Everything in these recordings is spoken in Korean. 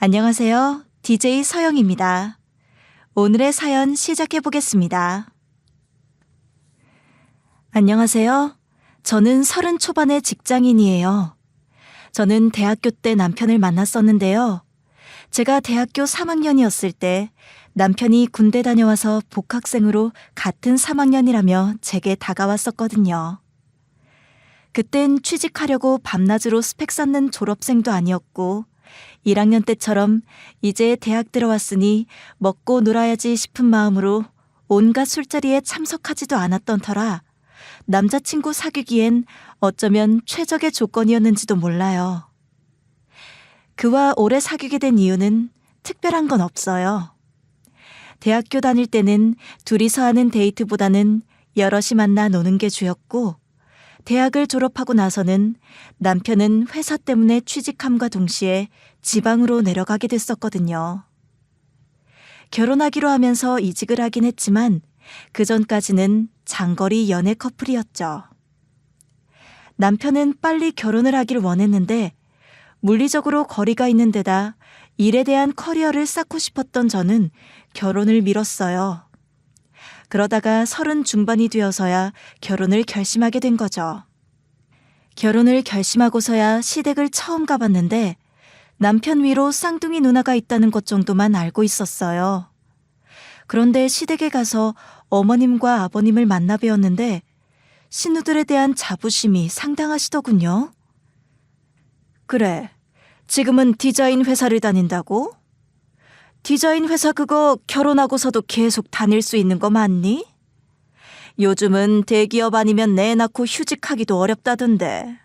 안녕하세요. DJ 서영입니다. 오늘의 사연 시작해 보겠습니다. 안녕하세요. 저는 30 초반의 직장인이에요. 저는 대학교 때 남편을 만났었는데요. 제가 대학교 3학년이었을 때 남편이 군대 다녀와서 복학생으로 같은 3학년이라며 제게 다가왔었거든요. 그땐 취직하려고 밤낮으로 스펙 쌓는 졸업생도 아니었고 1학년 때처럼 이제 대학 들어왔으니 먹고 놀아야지 싶은 마음으로 온갖 술자리에 참석하지도 않았던 터라 남자친구 사귀기엔 어쩌면 최적의 조건이었는지도 몰라요. 그와 오래 사귀게 된 이유는 특별한 건 없어요. 대학교 다닐 때는 둘이서 하는 데이트보다는 여럿이 만나 노는 게 주였고 대학을 졸업하고 나서는 남편은 회사 때문에 취직함과 동시에 지방으로 내려가게 됐었거든요. 결혼하기로 하면서 이직을 하긴 했지만 그 전까지는 장거리 연애 커플이었죠. 남편은 빨리 결혼을 하길 원했는데 물리적으로 거리가 있는 데다 일에 대한 커리어를 쌓고 싶었던 저는 결혼을 미뤘어요. 그러다가 30 중반이 되어서야 결혼을 결심하게 된 거죠. 결혼을 결심하고서야 시댁을 처음 가봤는데 남편 위로 쌍둥이 누나가 있다는 것 정도만 알고 있었어요. 그런데 시댁에 가서 어머님과 아버님을 만나 뵈었는데 신우들에 대한 자부심이 상당하시더군요. 그래, 지금은 디자인 회사를 다닌다고? 디자인 회사 그거 결혼하고서도 계속 다닐 수 있는 거 맞니? 요즘은 대기업 아니면 애 낳고 휴직하기도 어렵다던데.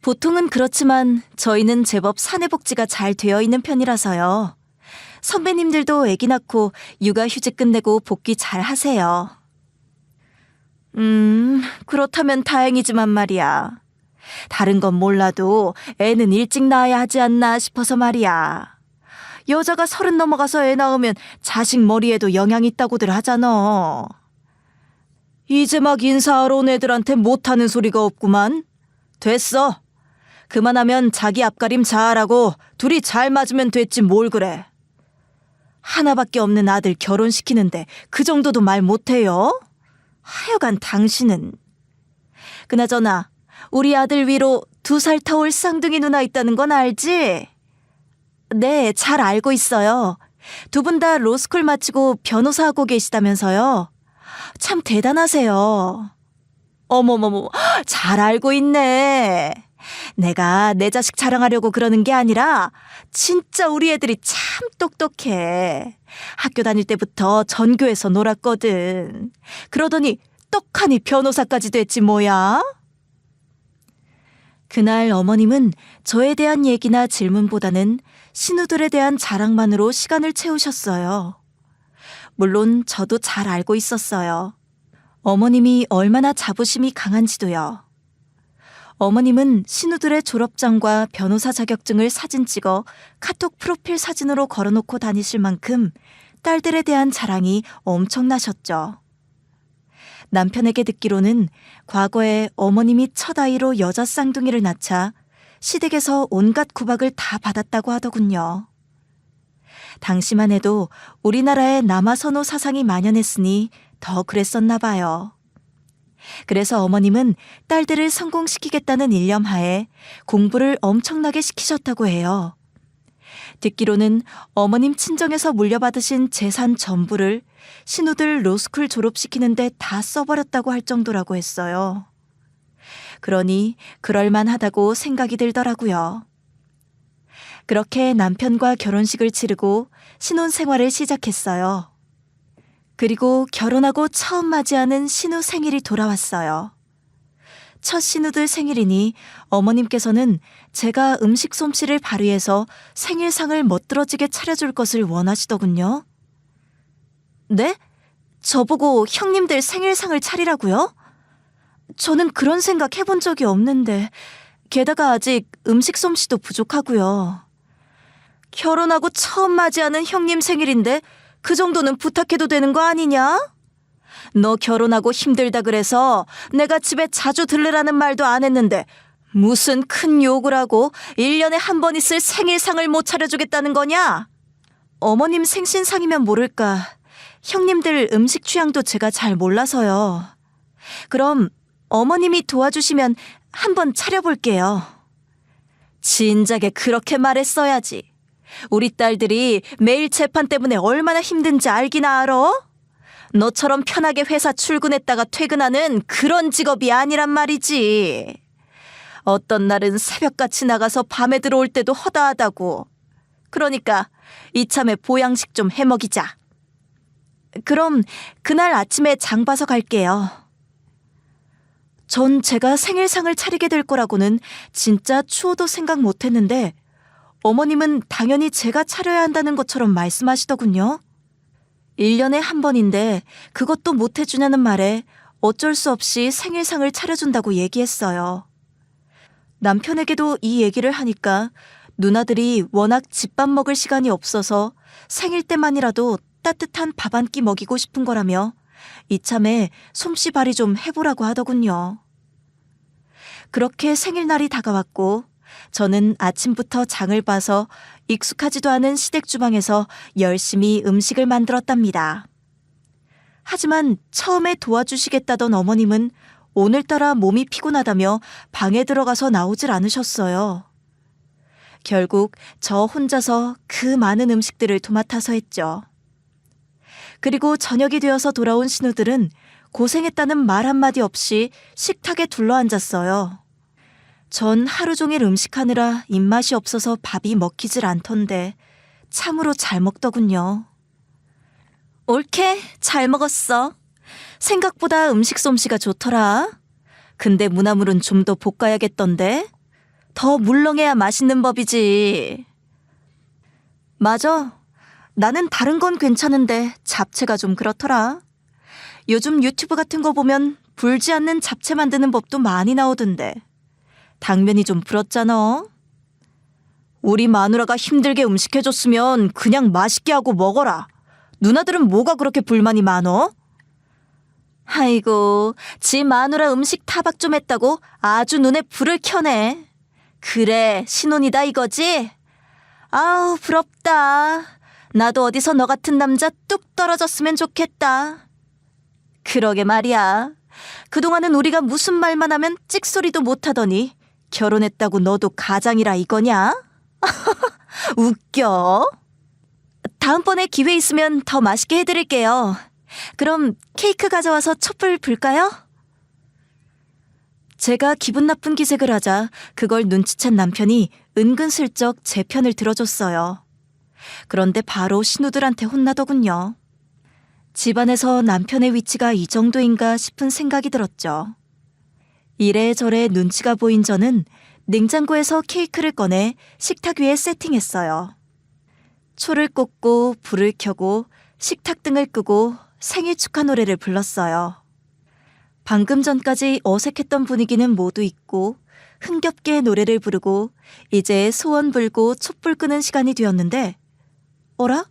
보통은 그렇지만 저희는 제법 사내복지가 잘 되어 있는 편이라서요. 선배님들도 아기 낳고 육아휴직 끝내고 복귀 잘 하세요. 그렇다면 다행이지만 말이야. 다른 건 몰라도 애는 일찍 낳아야 하지 않나 싶어서 말이야. 여자가 30 넘어가서 애 낳으면 자식 머리에도 영향이 있다고들 하잖아. 이제 막 인사하러 온 애들한테 못하는 소리가 없구만. 됐어. 그만하면 자기 앞가림 잘하고 둘이 잘 맞으면 됐지 뭘 그래. 하나밖에 없는 아들 결혼시키는데 그 정도도 말 못해요? 하여간 당신은. 그나저나 우리 아들 위로 2살 터올 쌍둥이 누나 있다는 건 알지? 네, 잘 알고 있어요. 두 분 다 로스쿨 마치고 변호사 하고 계시다면서요. 참 대단하세요. 어머머머, 잘 알고 있네. 내가 내 자식 자랑하려고 그러는 게 아니라 진짜 우리 애들이 참 똑똑해. 학교 다닐 때부터 전교에서 놀았거든. 그러더니 떡하니 변호사까지 됐지 뭐야. 그날 어머님은 저에 대한 얘기나 질문보다는 신우들에 대한 자랑만으로 시간을 채우셨어요. 물론 저도 잘 알고 있었어요. 어머님이 얼마나 자부심이 강한지도요. 어머님은 신우들의 졸업장과 변호사 자격증을 사진 찍어 카톡 프로필 사진으로 걸어놓고 다니실 만큼 딸들에 대한 자랑이 엄청나셨죠. 남편에게 듣기로는 과거에 어머님이 첫 아이로 여자 쌍둥이를 낳자 시댁에서 온갖 구박을 다 받았다고 하더군요. 당시만 해도 우리나라에 남아선호 사상이 만연했으니 더 그랬었나 봐요. 그래서 어머님은 딸들을 성공시키겠다는 일념하에 공부를 엄청나게 시키셨다고 해요. 듣기로는 어머님 친정에서 물려받으신 재산 전부를 신우들 로스쿨 졸업시키는데 다 써버렸다고 할 정도라고 했어요. 그러니 그럴만하다고 생각이 들더라고요. 그렇게 남편과 결혼식을 치르고 신혼생활을 시작했어요. 그리고 결혼하고 처음 맞이하는 신우 생일이 돌아왔어요. 첫 신우들 생일이니 어머님께서는 제가 음식 솜씨를 발휘해서 생일상을 멋들어지게 차려줄 것을 원하시더군요. 네? 저보고 형님들 생일상을 차리라고요? 저는 그런 생각 해본 적이 없는데 게다가 아직 음식 솜씨도 부족하고요. 결혼하고 처음 맞이하는 형님 생일인데 그 정도는 부탁해도 되는 거 아니냐? 너 결혼하고 힘들다 그래서 내가 집에 자주 들르라는 말도 안 했는데 무슨 큰 욕을 하고 1년에 한 번 있을 생일상을 못 차려주겠다는 거냐? 어머님 생신상이면 모를까. 형님들 음식 취향도 제가 잘 몰라서요. 그럼 어머님이 도와주시면 한번 차려볼게요. 진작에 그렇게 말했어야지. 우리 딸들이 매일 재판 때문에 얼마나 힘든지 알기나 알아? 너처럼 편하게 회사 출근했다가 퇴근하는 그런 직업이 아니란 말이지. 어떤 날은 새벽같이 나가서 밤에 들어올 때도 허다하다고. 그러니까 이참에 보양식 좀 해먹이자. 그럼 그날 아침에 장 봐서 갈게요. 전 제가 생일상을 차리게 될 거라고는 진짜 추호도 생각 못했는데 어머님은 당연히 제가 차려야 한다는 것처럼 말씀하시더군요. 1년에 한 번인데 그것도 못 해주냐는 말에 어쩔 수 없이 생일상을 차려준다고 얘기했어요. 남편에게도 이 얘기를 하니까 누나들이 워낙 집밥 먹을 시간이 없어서 생일 때만이라도 따뜻한 밥 한 끼 먹이고 싶은 거라며 이참에 솜씨발휘 좀 해보라고 하더군요. 그렇게 생일날이 다가왔고 저는 아침부터 장을 봐서 익숙하지도 않은 시댁주방에서 열심히 음식을 만들었답니다. 하지만 처음에 도와주시겠다던 어머님은 오늘따라 몸이 피곤하다며 방에 들어가서 나오질 않으셨어요. 결국 저 혼자서 그 많은 음식들을 도맡아서 했죠. 그리고 저녁이 되어서 돌아온 신우들은 고생했다는 말 한마디 없이 식탁에 둘러앉았어요. 전 하루 종일 음식하느라 입맛이 없어서 밥이 먹히질 않던데 참으로 잘 먹더군요. 옳게 잘 먹었어. 생각보다 음식 솜씨가 좋더라. 근데 무나물은 좀 더 볶아야겠던데. 더 물렁해야 맛있는 법이지. 맞아. 나는 다른 건 괜찮은데 잡채가 좀 그렇더라. 요즘 유튜브 같은 거 보면 불지 않는 잡채 만드는 법도 많이 나오던데. 당면이 좀 불었잖아. 우리 마누라가 힘들게 음식해줬으면 그냥 맛있게 하고 먹어라. 누나들은 뭐가 그렇게 불만이 많어? 아이고, 지 마누라 음식 타박 좀 했다고 아주 눈에 불을 켜네. 그래, 신혼이다 이거지? 아우, 부럽다. 나도 어디서 너 같은 남자 뚝 떨어졌으면 좋겠다. 그러게 말이야. 그동안은 우리가 무슨 말만 하면 찍소리도 못하더니 결혼했다고 너도 가장이라 이거냐? 웃겨. 다음번에 기회 있으면 더 맛있게 해드릴게요. 그럼 케이크 가져와서 촛불 불까요? 제가 기분 나쁜 기색을 하자 그걸 눈치챈 남편이 은근슬쩍 제 편을 들어줬어요. 그런데 바로 신우들한테 혼나더군요. 집안에서 남편의 위치가 이 정도인가 싶은 생각이 들었죠. 이래저래 눈치가 보인 저는 냉장고에서 케이크를 꺼내 식탁 위에 세팅했어요. 초를 꽂고 불을 켜고 식탁 등을 끄고 생일 축하 노래를 불렀어요. 방금 전까지 어색했던 분위기는 모두 잊고 흥겹게 노래를 부르고 이제 소원 불고 촛불 끄는 시간이 되었는데 어라?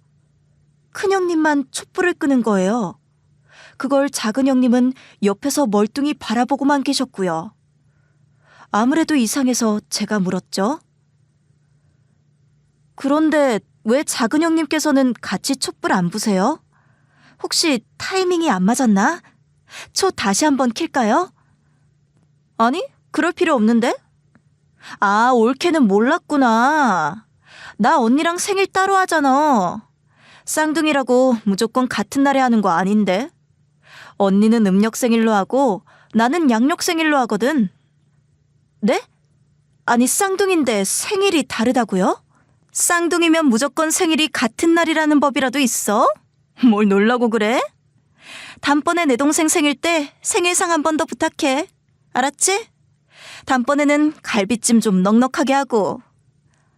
큰형님만 촛불을 끄는 거예요. 그걸 작은형님은 옆에서 멀뚱히 바라보고만 계셨고요. 아무래도 이상해서 제가 물었죠. 그런데 왜 작은형님께서는 같이 촛불 안 부세요? 혹시 타이밍이 안 맞았나? 초 다시 한번 킬까요? 아니, 그럴 필요 없는데? 아, 올케는 몰랐구나. 나 언니랑 생일 따로 하잖아. 쌍둥이라고 무조건 같은 날에 하는 거 아닌데. 언니는 음력 생일로 하고 나는 양력 생일로 하거든. 네? 아니, 쌍둥이인데 생일이 다르다고요? 쌍둥이면 무조건 생일이 같은 날이라는 법이라도 있어? 뭘 놀라고 그래? 다음번에 내 동생 생일 때 생일상 한 번 더 부탁해. 알았지? 다음번에는 갈비찜 좀 넉넉하게 하고.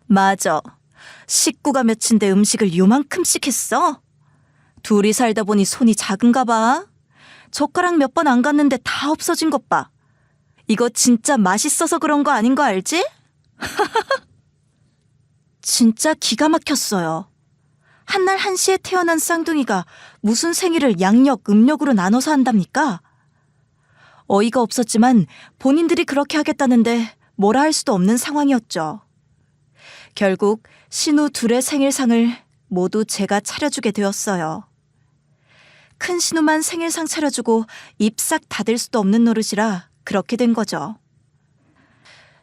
맞아. 식구가 몇인데 음식을 요만큼씩 했어? 둘이 살다 보니 손이 작은가 봐. 젓가락 몇 번 안 갔는데 다 없어진 것 봐. 이거 진짜 맛있어서 그런 거 아닌 거 알지? 진짜 기가 막혔어요. 한날 한시에 태어난 쌍둥이가 무슨 생일을 양력, 음력으로 나눠서 한답니까? 어이가 없었지만 본인들이 그렇게 하겠다는데 뭐라 할 수도 없는 상황이었죠. 결국 신우 둘의 생일상을 모두 제가 차려주게 되었어요. 큰 신우만 생일상 차려주고 입 싹 닫을 수도 없는 노릇이라 그렇게 된 거죠.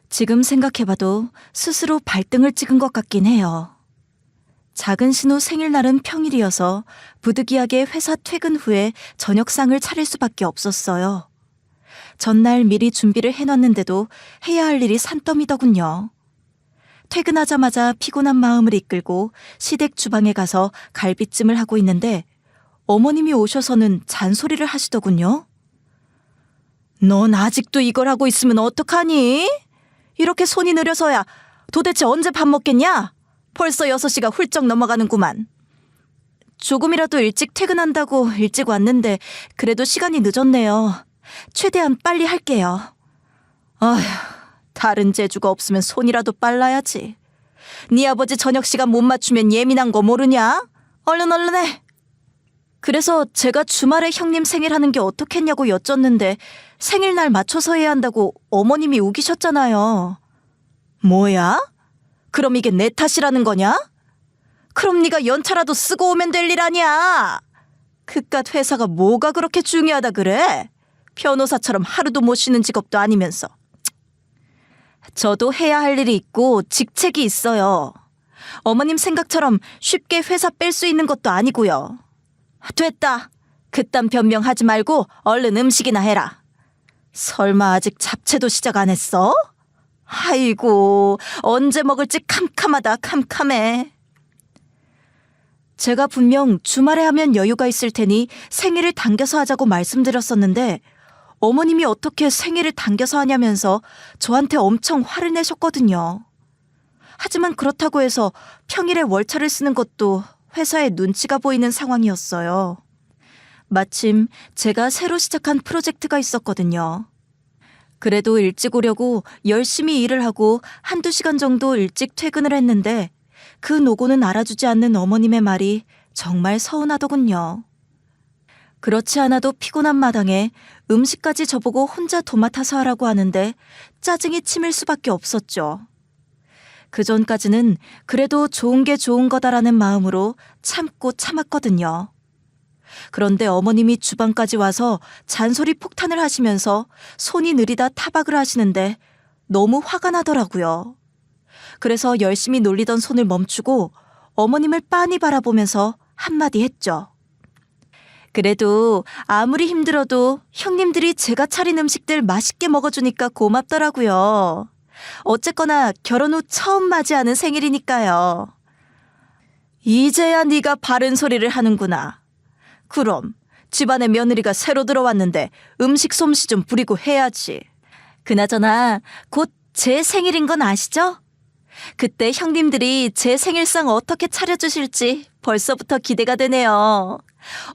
지금 생각해봐도 스스로 발등을 찍은 것 같긴 해요. 작은 신우 생일날은 평일이어서 부득이하게 회사 퇴근 후에 저녁상을 차릴 수밖에 없었어요. 전날 미리 준비를 해놨는데도 해야 할 일이 산더미더군요. 퇴근하자마자 피곤한 마음을 이끌고 시댁 주방에 가서 갈비찜을 하고 있는데 어머님이 오셔서는 잔소리를 하시더군요. 넌 아직도 이걸 하고 있으면 어떡하니? 이렇게 손이 느려서야 도대체 언제 밥 먹겠냐? 벌써 6시가 훌쩍 넘어가는구만. 조금이라도 일찍 퇴근한다고 일찍 왔는데 그래도 시간이 늦었네요. 최대한 빨리 할게요. 아휴, 다른 재주가 없으면 손이라도 빨라야지. 네 아버지 저녁 시간 못 맞추면 예민한 거 모르냐? 얼른 해. 그래서 제가 주말에 형님 생일하는 게 어떻겠냐고 여쭸는데 생일날 맞춰서 해야 한다고 어머님이 우기셨잖아요. 뭐야? 그럼 이게 내 탓이라는 거냐? 그럼 네가 연차라도 쓰고 오면 될 일 아니야. 그깟 회사가 뭐가 그렇게 중요하다 그래? 변호사처럼 하루도 못 쉬는 직업도 아니면서. 저도 해야 할 일이 있고 직책이 있어요. 어머님 생각처럼 쉽게 회사 뺄 수 있는 것도 아니고요. 됐다. 그딴 변명하지 말고 얼른 음식이나 해라. 설마 아직 잡채도 시작 안 했어? 아이고, 언제 먹을지 캄캄하다, 캄캄해. 제가 분명 주말에 하면 여유가 있을 테니 생일을 당겨서 하자고 말씀드렸었는데 어머님이 어떻게 생일을 당겨서 하냐면서 저한테 엄청 화를 내셨거든요. 하지만 그렇다고 해서 평일에 월차를 쓰는 것도 회사에 눈치가 보이는 상황이었어요. 마침 제가 새로 시작한 프로젝트가 있었거든요. 그래도 일찍 오려고 열심히 일을 하고 1~2시간 정도 일찍 퇴근을 했는데 그 노고는 알아주지 않는 어머님의 말이 정말 서운하더군요. 그렇지 않아도 피곤한 마당에 음식까지 저보고 혼자 도맡아서 하라고 하는데 짜증이 치밀 수밖에 없었죠. 그전까지는 그래도 좋은 게 좋은 거다라는 마음으로 참고 참았거든요. 그런데 어머님이 주방까지 와서 잔소리 폭탄을 하시면서 손이 느리다 타박을 하시는데 너무 화가 나더라고요. 그래서 열심히 놀리던 손을 멈추고 어머님을 빤히 바라보면서 한마디 했죠. 그래도 아무리 힘들어도 형님들이 제가 차린 음식들 맛있게 먹어주니까 고맙더라고요. 어쨌거나 결혼 후 처음 맞이하는 생일이니까요. 이제야 네가 바른 소리를 하는구나. 그럼 집안에 며느리가 새로 들어왔는데 음식 솜씨 좀 부리고 해야지. 그나저나 곧 제 생일인 건 아시죠? 그때 형님들이 제 생일상 어떻게 차려주실지 벌써부터 기대가 되네요.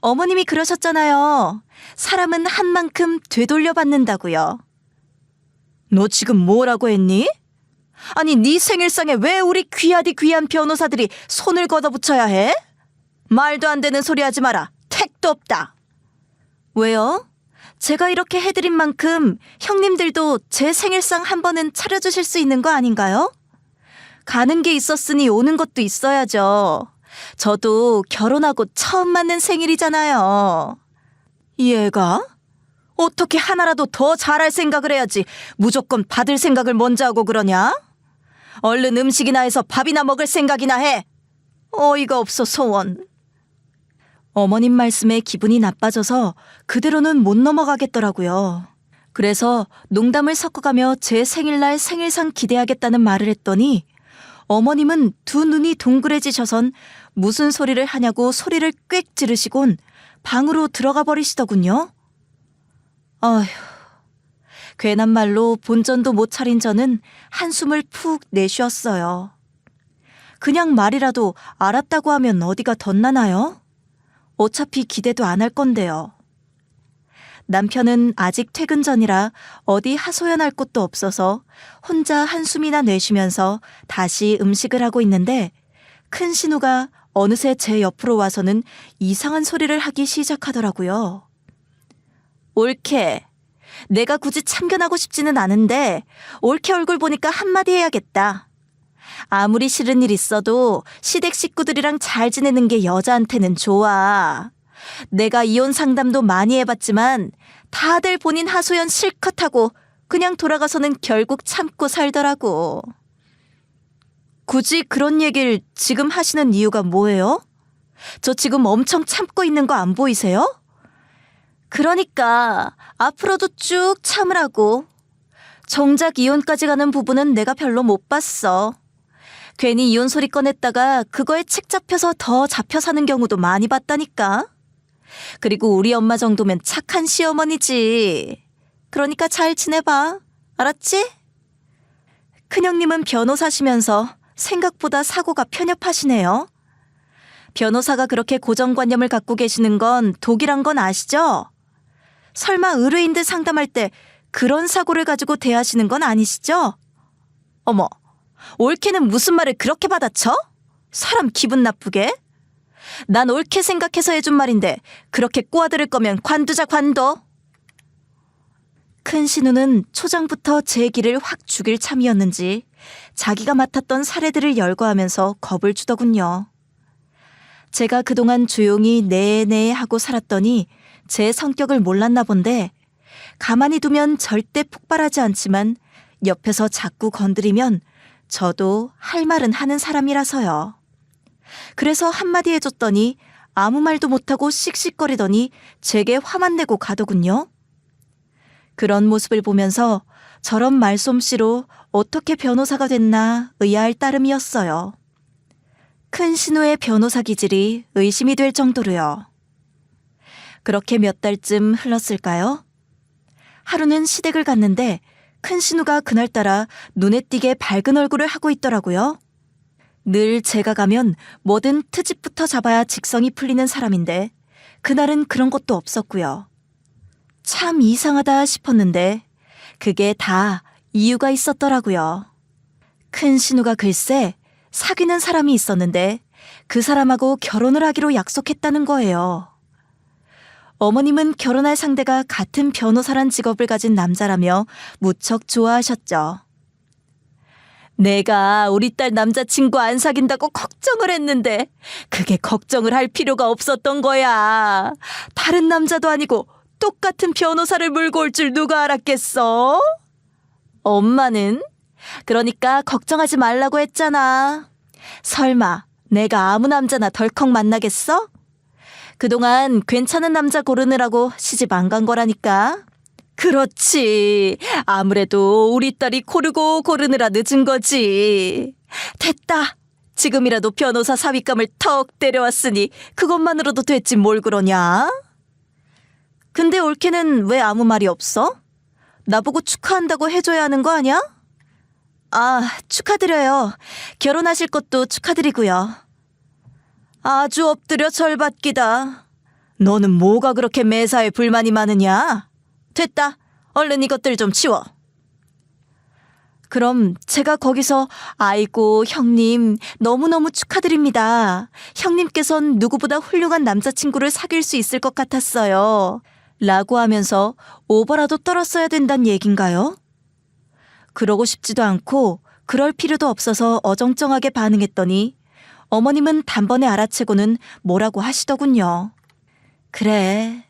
어머님이 그러셨잖아요. 사람은 한 만큼 되돌려 받는다고요. 너 지금 뭐라고 했니? 아니 네 생일상에 왜 우리 귀하디 귀한 변호사들이 손을 걷어붙여야 해? 말도 안 되는 소리 하지 마라. 택도 없다. 왜요? 제가 이렇게 해드린 만큼 형님들도 제 생일상 한 번은 차려주실 수 있는 거 아닌가요? 가는 게 있었으니 오는 것도 있어야죠. 저도 결혼하고 처음 맞는 생일이잖아요. 얘가? 어떻게 하나라도 더 잘할 생각을 해야지 무조건 받을 생각을 먼저 하고 그러냐? 얼른 음식이나 해서 밥이나 먹을 생각이나 해. 어이가 없어 소원. 어머님 말씀에 기분이 나빠져서 그대로는 못 넘어가겠더라고요. 그래서 농담을 섞어가며 제 생일날 생일상 기대하겠다는 말을 했더니 어머님은 두 눈이 동그래지셔선 무슨 소리를 하냐고 소리를 꽥 지르시곤 방으로 들어가 버리시더군요. 아휴, 괜한 말로 본전도 못 차린 저는 한숨을 푹 내쉬었어요. 그냥 말이라도 알았다고 하면 어디가 덧나나요? 어차피 기대도 안 할 건데요. 남편은 아직 퇴근 전이라 어디 하소연할 곳도 없어서 혼자 한숨이나 내쉬면서 다시 음식을 하고 있는데 큰 신우가 어느새 제 옆으로 와서는 이상한 소리를 하기 시작하더라고요. 옳게. 내가 굳이 참견하고 싶지는 않은데 올케 얼굴 보니까 한마디 해야겠다. 아무리 싫은 일 있어도 시댁 식구들이랑 잘 지내는 게 여자한테는 좋아. 내가 이혼 상담도 많이 해봤지만 다들 본인 하소연 실컷 하고 그냥 돌아가서는 결국 참고 살더라고. 굳이 그런 얘기를 지금 하시는 이유가 뭐예요? 저 지금 엄청 참고 있는 거 안 보이세요? 그러니까 앞으로도 쭉 참으라고. 정작 이혼까지 가는 부분은 내가 별로 못 봤어. 괜히 이혼 소리 꺼냈다가 그거에 책 잡혀서 더 잡혀 사는 경우도 많이 봤다니까. 그리고 우리 엄마 정도면 착한 시어머니지. 그러니까 잘 지내봐. 알았지? 큰형님은 변호사시면서 생각보다 사고가 편협하시네요. 변호사가 그렇게 고정관념을 갖고 계시는 건 독이란 건 아시죠? 설마 의뢰인들 상담할 때 그런 사고를 가지고 대하시는 건 아니시죠? 어머, 옳게는 무슨 말을 그렇게 받아쳐? 사람 기분 나쁘게? 난 옳게 생각해서 해준 말인데 그렇게 꼬아들을 거면 관두자 관둬. 큰 신우는 초장부터 제 기를 확 죽일 참이었는지 자기가 맡았던 사례들을 열거하면서 겁을 주더군요. 제가 그동안 조용히 네네 하고 살았더니 제 성격을 몰랐나 본데 가만히 두면 절대 폭발하지 않지만 옆에서 자꾸 건드리면 저도 할 말은 하는 사람이라서요. 그래서 한마디 해줬더니 아무 말도 못하고 씩씩거리더니 제게 화만 내고 가더군요. 그런 모습을 보면서 저런 말솜씨로 어떻게 변호사가 됐나 의아할 따름이었어요. 큰 신우의 변호사 기질이 의심이 될 정도로요. 그렇게 몇 달쯤 흘렀을까요? 하루는 시댁을 갔는데 큰 신우가 그날따라 눈에 띄게 밝은 얼굴을 하고 있더라고요. 늘 제가 가면 뭐든 트집부터 잡아야 직성이 풀리는 사람인데 그날은 그런 것도 없었고요. 참 이상하다 싶었는데 그게 다 이유가 있었더라고요. 큰 신우가 글쎄 사귀는 사람이 있었는데 그 사람하고 결혼을 하기로 약속했다는 거예요. 어머님은 결혼할 상대가 같은 변호사란 직업을 가진 남자라며 무척 좋아하셨죠. 내가 우리 딸 남자친구 안 사귄다고 걱정을 했는데 그게 걱정을 할 필요가 없었던 거야. 다른 남자도 아니고 똑같은 변호사를 물고 올 줄 누가 알았겠어? 엄마는? 그러니까 걱정하지 말라고 했잖아. 설마 내가 아무 남자나 덜컥 만나겠어? 그동안 괜찮은 남자 고르느라고 시집 안 간 거라니까. 그렇지. 아무래도 우리 딸이 고르고 고르느라 늦은 거지. 됐다. 지금이라도 변호사 사윗감을 턱 때려왔으니 그것만으로도 됐지 뭘 그러냐? 근데 올케는 왜 아무 말이 없어? 나보고 축하한다고 해줘야 하는 거 아니야? 아, 축하드려요. 결혼하실 것도 축하드리고요. 아주 엎드려 절받기다. 너는 뭐가 그렇게 매사에 불만이 많으냐? 됐다. 얼른 이것들 좀 치워. 그럼 제가 거기서 아이고 형님 너무너무 축하드립니다. 형님께선 누구보다 훌륭한 남자친구를 사귈 수 있을 것 같았어요. 라고 하면서 오버라도 떨었어야 된다는 얘긴가요? 그러고 싶지도 않고 그럴 필요도 없어서 어정쩡하게 반응했더니 어머님은 단번에 알아채고는 뭐라고 하시더군요. 그래.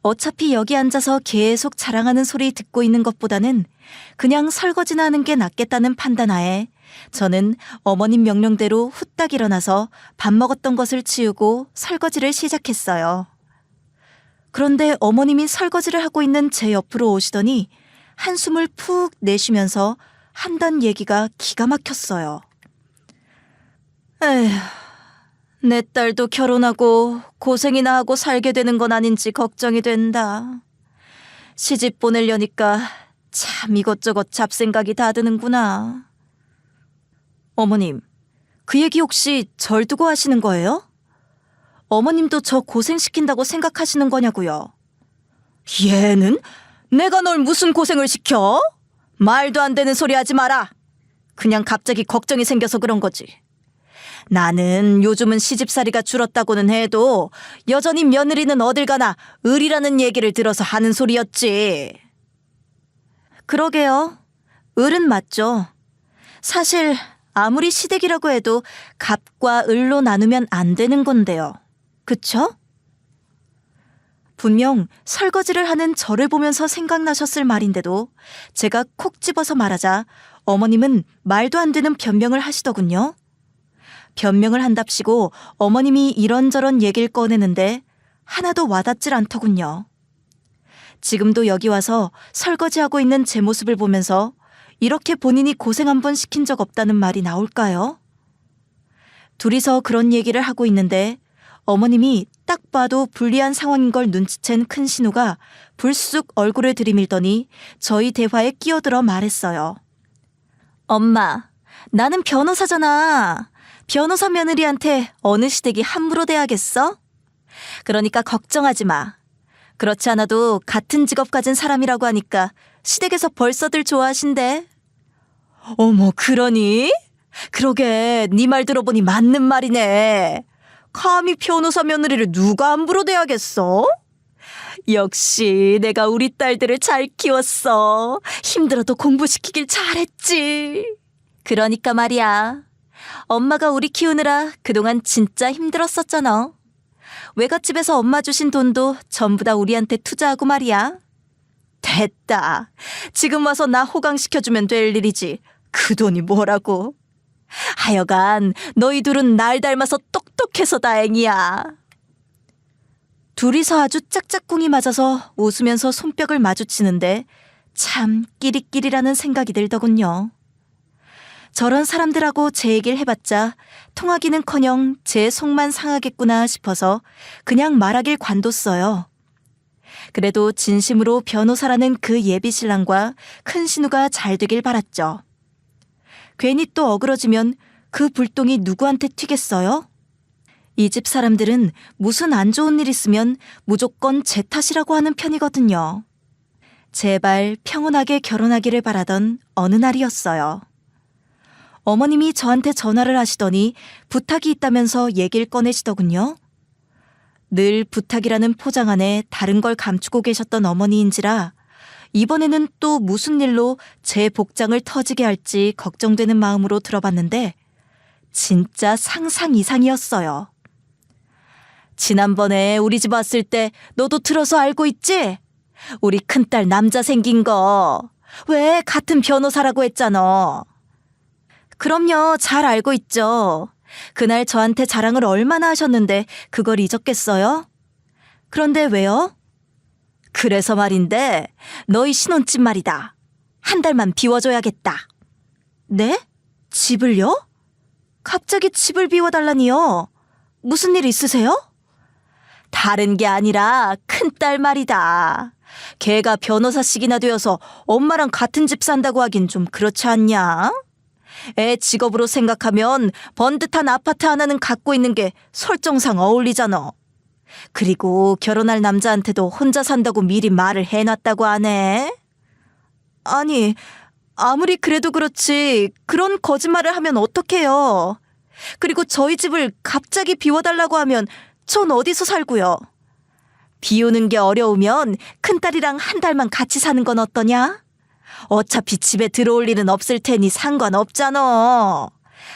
어차피 여기 앉아서 계속 자랑하는 소리 듣고 있는 것보다는 그냥 설거지나 하는 게 낫겠다는 판단하에 저는 어머님 명령대로 후딱 일어나서 밥 먹었던 것을 치우고 설거지를 시작했어요. 그런데 어머님이 설거지를 하고 있는 제 옆으로 오시더니 한숨을 푹 내쉬면서 한단 얘기가 기가 막혔어요. 에휴, 내 딸도 결혼하고 고생이나 하고 살게 되는 건 아닌지 걱정이 된다. 시집 보내려니까 참 이것저것 잡생각이 다 드는구나. 어머님, 그 얘기 혹시 절 두고 하시는 거예요? 어머님도 저 고생시킨다고 생각하시는 거냐고요? 얘는? 내가 널 무슨 고생을 시켜? 말도 안 되는 소리 하지 마라. 그냥 갑자기 걱정이 생겨서 그런 거지. 나는 요즘은 시집살이가 줄었다고는 해도 여전히 며느리는 어딜 가나 을이라는 얘기를 들어서 하는 소리였지. 그러게요. 을은 맞죠. 사실 아무리 시댁이라고 해도 갑과 을로 나누면 안 되는 건데요. 그쵸? 분명 설거지를 하는 저를 보면서 생각나셨을 말인데도 제가 콕 집어서 말하자 어머님은 말도 안 되는 변명을 하시더군요. 변명을 한답시고 어머님이 이런저런 얘기를 꺼내는데 하나도 와닿질 않더군요. 지금도 여기 와서 설거지하고 있는 제 모습을 보면서 이렇게 본인이 고생 한 번 시킨 적 없다는 말이 나올까요? 둘이서 그런 얘기를 하고 있는데 어머님이 딱 봐도 불리한 상황인 걸 눈치챈 큰 신우가 불쑥 얼굴을 들이밀더니 저희 대화에 끼어들어 말했어요. 엄마, 나는 변호사잖아. 변호사 며느리한테 어느 시댁이 함부로 대하겠어? 그러니까 걱정하지 마. 그렇지 않아도 같은 직업 가진 사람이라고 하니까 시댁에서 벌써들 좋아하신대. 어머, 그러니? 그러게 네 말 들어보니 맞는 말이네. 감히 변호사 며느리를 누가 함부로 대하겠어? 역시 내가 우리 딸들을 잘 키웠어. 힘들어도 공부시키길 잘했지. 그러니까 말이야. 엄마가 우리 키우느라 그동안 진짜 힘들었었잖아. 외갓집에서 엄마 주신 돈도 전부 다 우리한테 투자하고 말이야. 됐다. 지금 와서 나 호강시켜주면 될 일이지. 그 돈이 뭐라고. 하여간 너희 둘은 날 닮아서 똑똑해서 다행이야. 둘이서 아주 짝짝꿍이 맞아서 웃으면서 손뼉을 마주치는데 참 끼리끼리라는 생각이 들더군요. 저런 사람들하고 제 얘기를 해봤자 통하기는커녕 제 속만 상하겠구나 싶어서 그냥 말하길 관뒀어요. 그래도 진심으로 변호사라는 그 예비 신랑과 큰 신우가 잘 되길 바랐죠. 괜히 또 어그러지면 그 불똥이 누구한테 튀겠어요? 이 집 사람들은 무슨 안 좋은 일 있으면 무조건 제 탓이라고 하는 편이거든요. 제발 평온하게 결혼하기를 바라던 어느 날이었어요. 어머님이 저한테 전화를 하시더니 부탁이 있다면서 얘기를 꺼내시더군요. 늘 부탁이라는 포장 안에 다른 걸 감추고 계셨던 어머니인지라 이번에는 또 무슨 일로 제 복장을 터지게 할지 걱정되는 마음으로 들어봤는데 진짜 상상 이상이었어요. 지난번에 우리 집 왔을 때 너도 들어서 알고 있지? 우리 큰딸 남자 생긴 거. 왜 같은 변호사라고 했잖아. 그럼요, 잘 알고 있죠. 그날 저한테 자랑을 얼마나 하셨는데 그걸 잊었겠어요? 그런데 왜요? 그래서 말인데 너희 신혼집 말이다. 한 달만 비워줘야겠다. 네? 집을요? 갑자기 집을 비워달라니요. 무슨 일 있으세요? 다른 게 아니라 큰딸 말이다. 걔가 변호사씩이나 되어서 엄마랑 같은 집 산다고 하긴 좀 그렇지 않냐? 애 직업으로 생각하면 번듯한 아파트 하나는 갖고 있는 게 설정상 어울리잖아. 그리고 결혼할 남자한테도 혼자 산다고 미리 말을 해놨다고 하네. 아니, 아무리 그래도 그렇지 그런 거짓말을 하면 어떡해요. 그리고 저희 집을 갑자기 비워달라고 하면 전 어디서 살고요. 비우는 게 어려우면 큰딸이랑 한 달만 같이 사는 건 어떠냐? 어차피 집에 들어올 일은 없을 테니 상관없잖아.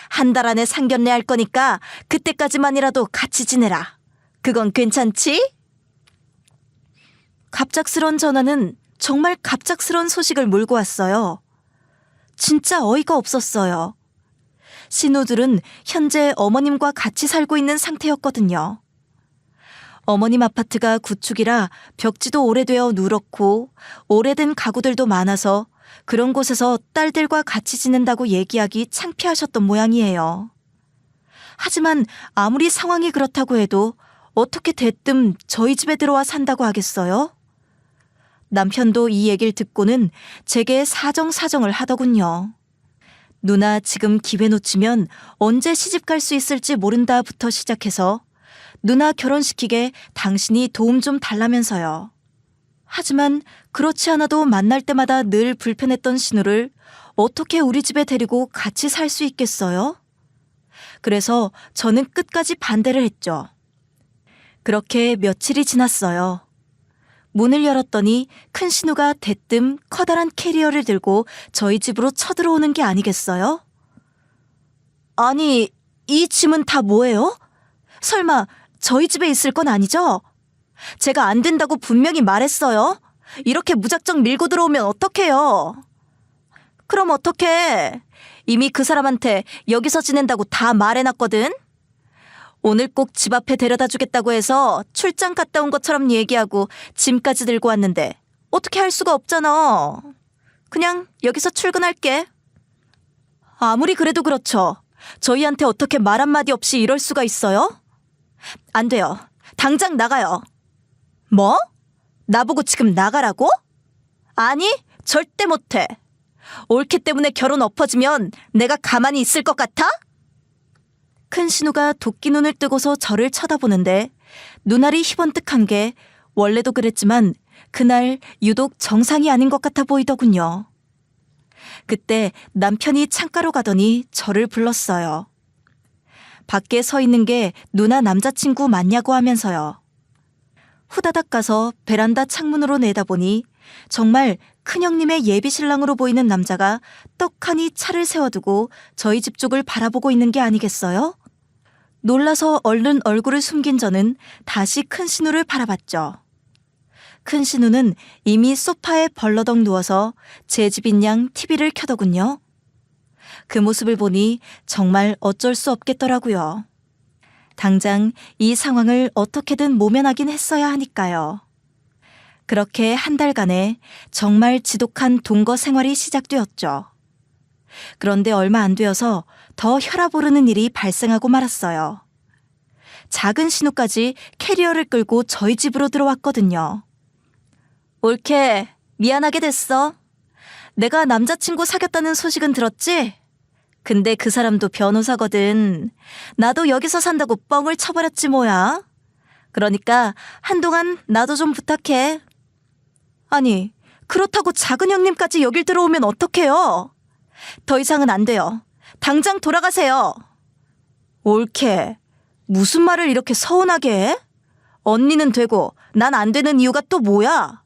한 달 안에 상견례 할 거니까 그때까지만이라도 같이 지내라. 그건 괜찮지? 갑작스런 전화는 정말 갑작스런 소식을 몰고 왔어요. 진짜 어이가 없었어요. 신우들은 현재 어머님과 같이 살고 있는 상태였거든요. 어머님 아파트가 구축이라 벽지도 오래되어 누렇고 오래된 가구들도 많아서 그런 곳에서 딸들과 같이 지낸다고 얘기하기 창피하셨던 모양이에요. 하지만 아무리 상황이 그렇다고 해도 어떻게 대뜸 저희 집에 들어와 산다고 하겠어요? 남편도 이 얘기를 듣고는 제게 사정사정을 하더군요. 누나 지금 기회 놓치면 언제 시집 갈 수 있을지 모른다부터 시작해서 누나 결혼시키게 당신이 도움 좀 달라면서요. 하지만 그렇지 않아도 만날 때마다 늘 불편했던 신우를 어떻게 우리 집에 데리고 같이 살 수 있겠어요? 그래서 저는 끝까지 반대를 했죠. 그렇게 며칠이 지났어요. 문을 열었더니 큰 신우가 대뜸 커다란 캐리어를 들고 저희 집으로 쳐들어오는 게 아니겠어요? 아니, 이 짐은 다 뭐예요? 설마 저희 집에 있을 건 아니죠? 제가 안 된다고 분명히 말했어요. 이렇게 무작정 밀고 들어오면 어떡해요? 그럼 어떡해? 이미 그 사람한테 여기서 지낸다고 다 말해놨거든? 오늘 꼭 집 앞에 데려다 주겠다고 해서 출장 갔다 온 것처럼 얘기하고 짐까지 들고 왔는데 어떻게 할 수가 없잖아. 그냥 여기서 출근할게. 아무리 그래도 그렇죠. 저희한테 어떻게 말 한마디 없이 이럴 수가 있어요? 안 돼요. 당장 나가요. 뭐? 나보고 지금 나가라고? 아니, 절대 못해. 올케 때문에 결혼 엎어지면 내가 가만히 있을 것 같아? 큰 신우가 도끼 눈을 뜨고서 저를 쳐다보는데 눈알이 희번뜩한 게 원래도 그랬지만 그날 유독 정상이 아닌 것 같아 보이더군요. 그때 남편이 창가로 가더니 저를 불렀어요. 밖에 서 있는 게 누나 남자친구 맞냐고 하면서요. 후다닥 가서 베란다 창문으로 내다보니 정말 큰형님의 예비 신랑으로 보이는 남자가 떡하니 차를 세워두고 저희 집 쪽을 바라보고 있는 게 아니겠어요? 놀라서 얼른 얼굴을 숨긴 저는 다시 큰 신우를 바라봤죠. 큰 신우는 이미 소파에 벌러덩 누워서 제 집인 양 TV를 켜더군요. 그 모습을 보니 정말 어쩔 수 없겠더라고요. 당장 이 상황을 어떻게든 모면하긴 했어야 하니까요. 그렇게 한 달간의 정말 지독한 동거 생활이 시작되었죠. 그런데 얼마 안 되어서 더 혈압 오르는 일이 발생하고 말았어요. 작은 신우까지 캐리어를 끌고 저희 집으로 들어왔거든요. 올케, 미안하게 됐어. 내가 남자친구 사귀었다는 소식은 들었지? 근데 그 사람도 변호사거든. 나도 여기서 산다고 뻥을 쳐버렸지 뭐야. 그러니까 한동안 나도 좀 부탁해. 아니, 그렇다고 작은 형님까지 여길 들어오면 어떡해요? 더 이상은 안 돼요. 당장 돌아가세요. 올케, 무슨 말을 이렇게 서운하게 해? 언니는 되고 난 안 되는 이유가 또 뭐야?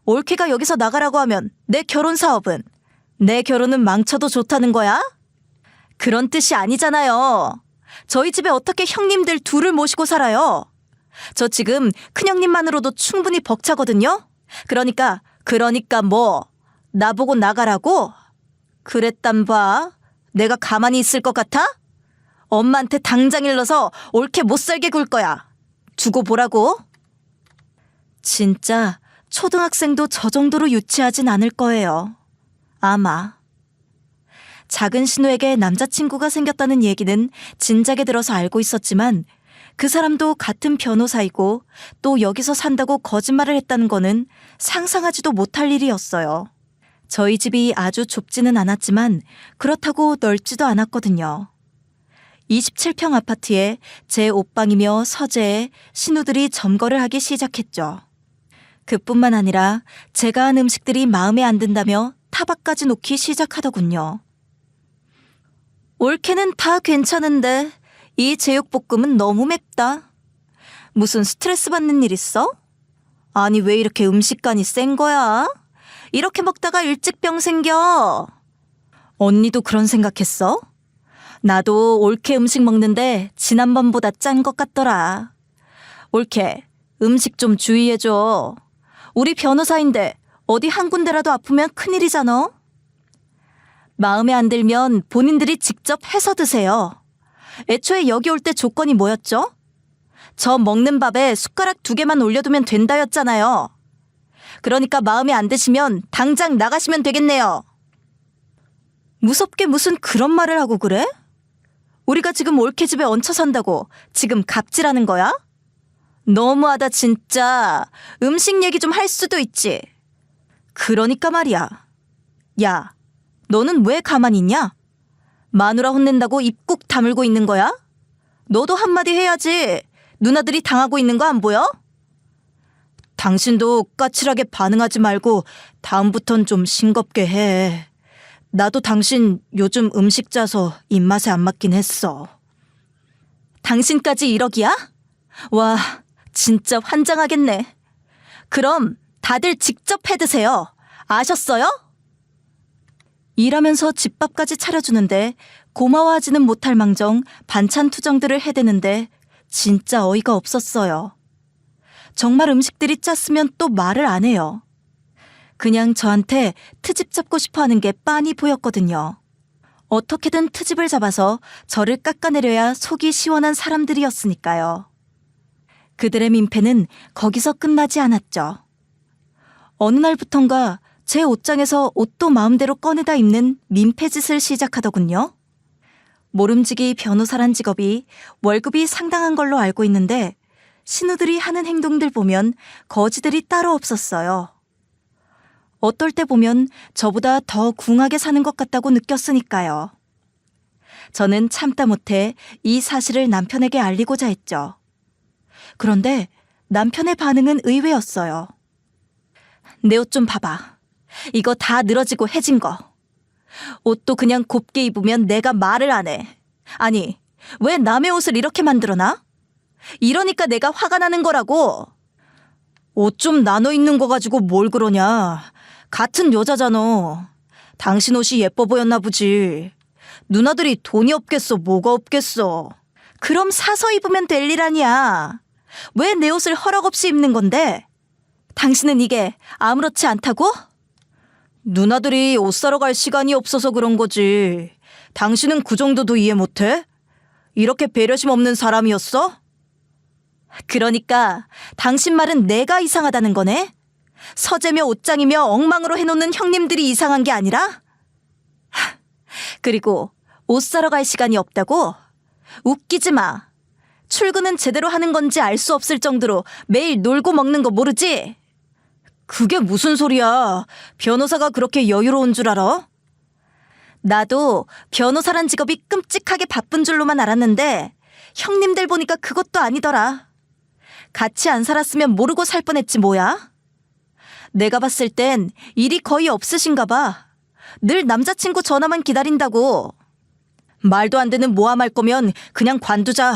올케가 여기서 나가라고 하면 내 결혼 사업은, 내 결혼은 망쳐도 좋다는 거야? 그런 뜻이 아니잖아요. 저희 집에 어떻게 형님들 둘을 모시고 살아요? 저 지금 큰형님만으로도 충분히 벅차거든요? 그러니까 뭐? 나보고 나가라고? 그랬단 봐. 내가 가만히 있을 것 같아? 엄마한테 당장 일러서 올케 못 살게 굴 거야. 두고 보라고. 진짜 초등학생도 저 정도로 유치하진 않을 거예요. 아마. 작은 신우에게 남자친구가 생겼다는 얘기는 진작에 들어서 알고 있었지만 그 사람도 같은 변호사이고 또 여기서 산다고 거짓말을 했다는 거는 상상하지도 못할 일이었어요. 저희 집이 아주 좁지는 않았지만 그렇다고 넓지도 않았거든요. 27평 아파트에 제 옷방이며 서재에 신우들이 점거를 하기 시작했죠. 그뿐만 아니라 제가 한 음식들이 마음에 안 든다며 타박까지 놓기 시작하더군요. 올케는 다 괜찮은데 이 제육볶음은 너무 맵다. 무슨 스트레스 받는 일 있어? 아니 왜 이렇게 음식간이 센 거야? 이렇게 먹다가 일찍 병 생겨. 언니도 그런 생각했어? 나도 올케 음식 먹는데 지난번보다 짠 것 같더라. 올케, 음식 좀 주의해줘. 우리 변호사인데 어디 한 군데라도 아프면 큰일이잖아. 마음에 안 들면 본인들이 직접 해서 드세요. 애초에 여기 올 때 조건이 뭐였죠? 저 먹는 밥에 숟가락 2개만 올려두면 된다였잖아요. 그러니까 마음에 안 드시면 당장 나가시면 되겠네요. 무섭게 무슨 그런 말을 하고 그래? 우리가 지금 올케 집에 얹혀 산다고 지금 갑질하는 거야? 너무하다 진짜. 음식 얘기 좀 할 수도 있지. 그러니까 말이야. 야, 너는 왜 가만히 있냐? 마누라 혼낸다고 입 꾹 다물고 있는 거야? 너도 한마디 해야지. 누나들이 당하고 있는 거 안 보여? 당신도 까칠하게 반응하지 말고 다음부턴 좀 싱겁게 해. 나도 당신 요즘 음식 짜서 입맛에 안 맞긴 했어. 당신까지 1억이야? 와, 진짜 환장하겠네. 그럼 다들 직접 해드세요. 아셨어요? 일하면서 집밥까지 차려주는데 고마워하지는 못할 망정 반찬 투정들을 해대는데 진짜 어이가 없었어요. 정말 음식들이 짰으면 또 말을 안 해요. 그냥 저한테 트집 잡고 싶어 하는 게 빤히 보였거든요. 어떻게든 트집을 잡아서 저를 깎아내려야 속이 시원한 사람들이었으니까요. 그들의 민폐는 거기서 끝나지 않았죠. 어느 날부턴가 제 옷장에서 옷도 마음대로 꺼내다 입는 민폐짓을 시작하더군요. 모름지기 변호사란 직업이 월급이 상당한 걸로 알고 있는데 신우들이 하는 행동들 보면 거지들이 따로 없었어요. 어떨 때 보면 저보다 더 궁하게 사는 것 같다고 느꼈으니까요. 저는 참다 못해 이 사실을 남편에게 알리고자 했죠. 그런데 남편의 반응은 의외였어요. 내 옷 좀 봐봐. 이거 다 늘어지고 해진 거. 옷도 그냥 곱게 입으면 내가 말을 안 해. 아니, 왜 남의 옷을 이렇게 만들어놔? 이러니까 내가 화가 나는 거라고. 옷 좀 나눠 입는 거 가지고 뭘 그러냐. 같은 여자잖아. 당신 옷이 예뻐 보였나 보지. 누나들이 돈이 없겠어, 뭐가 없겠어. 그럼 사서 입으면 될 일 아니야. 왜 내 옷을 허락 없이 입는 건데? 당신은 이게 아무렇지 않다고? 누나들이 옷 사러 갈 시간이 없어서 그런 거지. 당신은 그 정도도 이해 못해? 이렇게 배려심 없는 사람이었어? 그러니까 당신 말은 내가 이상하다는 거네? 서재며 옷장이며 엉망으로 해놓는 형님들이 이상한 게 아니라? 그리고 옷 사러 갈 시간이 없다고? 웃기지 마. 출근은 제대로 하는 건지 알 수 없을 정도로 매일 놀고 먹는 거 모르지? 그게 무슨 소리야. 변호사가 그렇게 여유로운 줄 알아? 나도 변호사란 직업이 끔찍하게 바쁜 줄로만 알았는데 형님들 보니까 그것도 아니더라. 같이 안 살았으면 모르고 살 뻔했지 뭐야? 내가 봤을 땐 일이 거의 없으신가 봐. 늘 남자친구 전화만 기다린다고. 말도 안 되는 모함할 거면 그냥 관두자.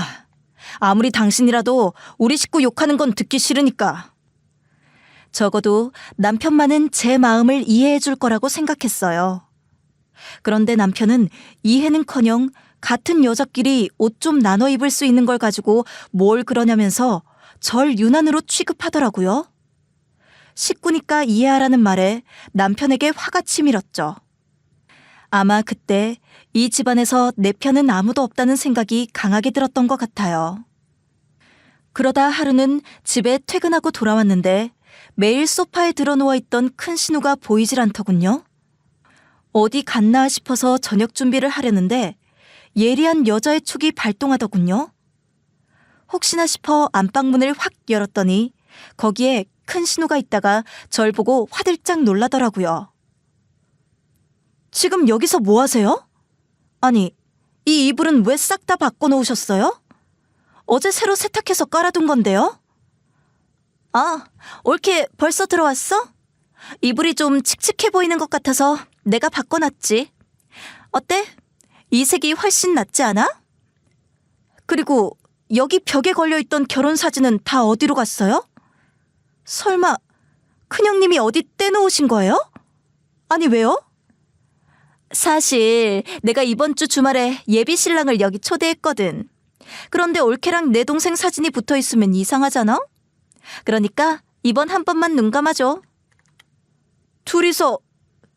아무리 당신이라도 우리 식구 욕하는 건 듣기 싫으니까. 적어도 남편만은 제 마음을 이해해 줄 거라고 생각했어요. 그런데 남편은 이해는커녕 같은 여자끼리 옷 좀 나눠 입을 수 있는 걸 가지고 뭘 그러냐면서 절 유난으로 취급하더라고요. 식구니까 이해하라는 말에 남편에게 화가 치밀었죠. 아마 그때 이 집안에서 내 편은 아무도 없다는 생각이 강하게 들었던 것 같아요. 그러다 하루는 집에 퇴근하고 돌아왔는데 매일 소파에 드러누워있던 큰 신우가 보이질 않더군요. 어디 갔나 싶어서 저녁 준비를 하려는데 예리한 여자의 촉이 발동하더군요. 혹시나 싶어 안방문을 확 열었더니 거기에 큰 신우가 있다가 절 보고 화들짝 놀라더라고요. 지금 여기서 뭐 하세요? 아니, 이 이불은 왜 싹 다 바꿔놓으셨어요? 어제 새로 세탁해서 깔아둔 건데요? 아, 올케 벌써 들어왔어? 이불이 좀 칙칙해 보이는 것 같아서 내가 바꿔놨지. 어때? 이 색이 훨씬 낫지 않아? 그리고 여기 벽에 걸려있던 결혼 사진은 다 어디로 갔어요? 설마 큰형님이 어디 떼놓으신 거예요? 아니 왜요? 사실 내가 이번 주 주말에 예비 신랑을 여기 초대했거든. 그런데 올케랑 내 동생 사진이 붙어있으면 이상하잖아? 그러니까 이번 한 번만 눈 감아줘. 둘이서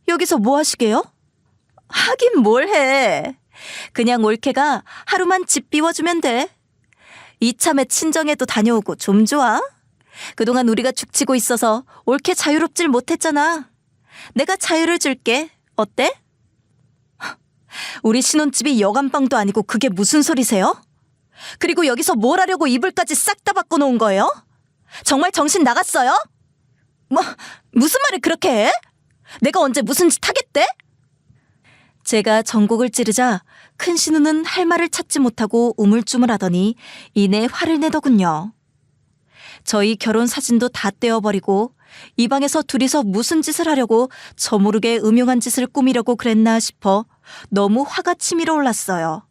여기서 뭐 하시게요? 하긴 뭘 해. 그냥 올케가 하루만 집 비워주면 돼. 이참에 친정에도 다녀오고 좀 좋아. 그동안 우리가 죽치고 있어서 올케 자유롭질 못했잖아. 내가 자유를 줄게. 어때? 우리 신혼집이 여간방도 아니고 그게 무슨 소리세요? 그리고 여기서 뭘 하려고 이불까지 싹 다 바꿔놓은 거예요? 정말 정신 나갔어요? 무슨 말을 그렇게 해? 내가 언제 무슨 짓 하겠대? 제가 전곡을 찌르자 큰 신우는 할 말을 찾지 못하고 우물쭈물하더니 이내 화를 내더군요. 저희 결혼 사진도 다 떼어버리고 이 방에서 둘이서 무슨 짓을 하려고 저 모르게 음흉한 짓을 꾸미려고 그랬나 싶어 너무 화가 치밀어 올랐어요.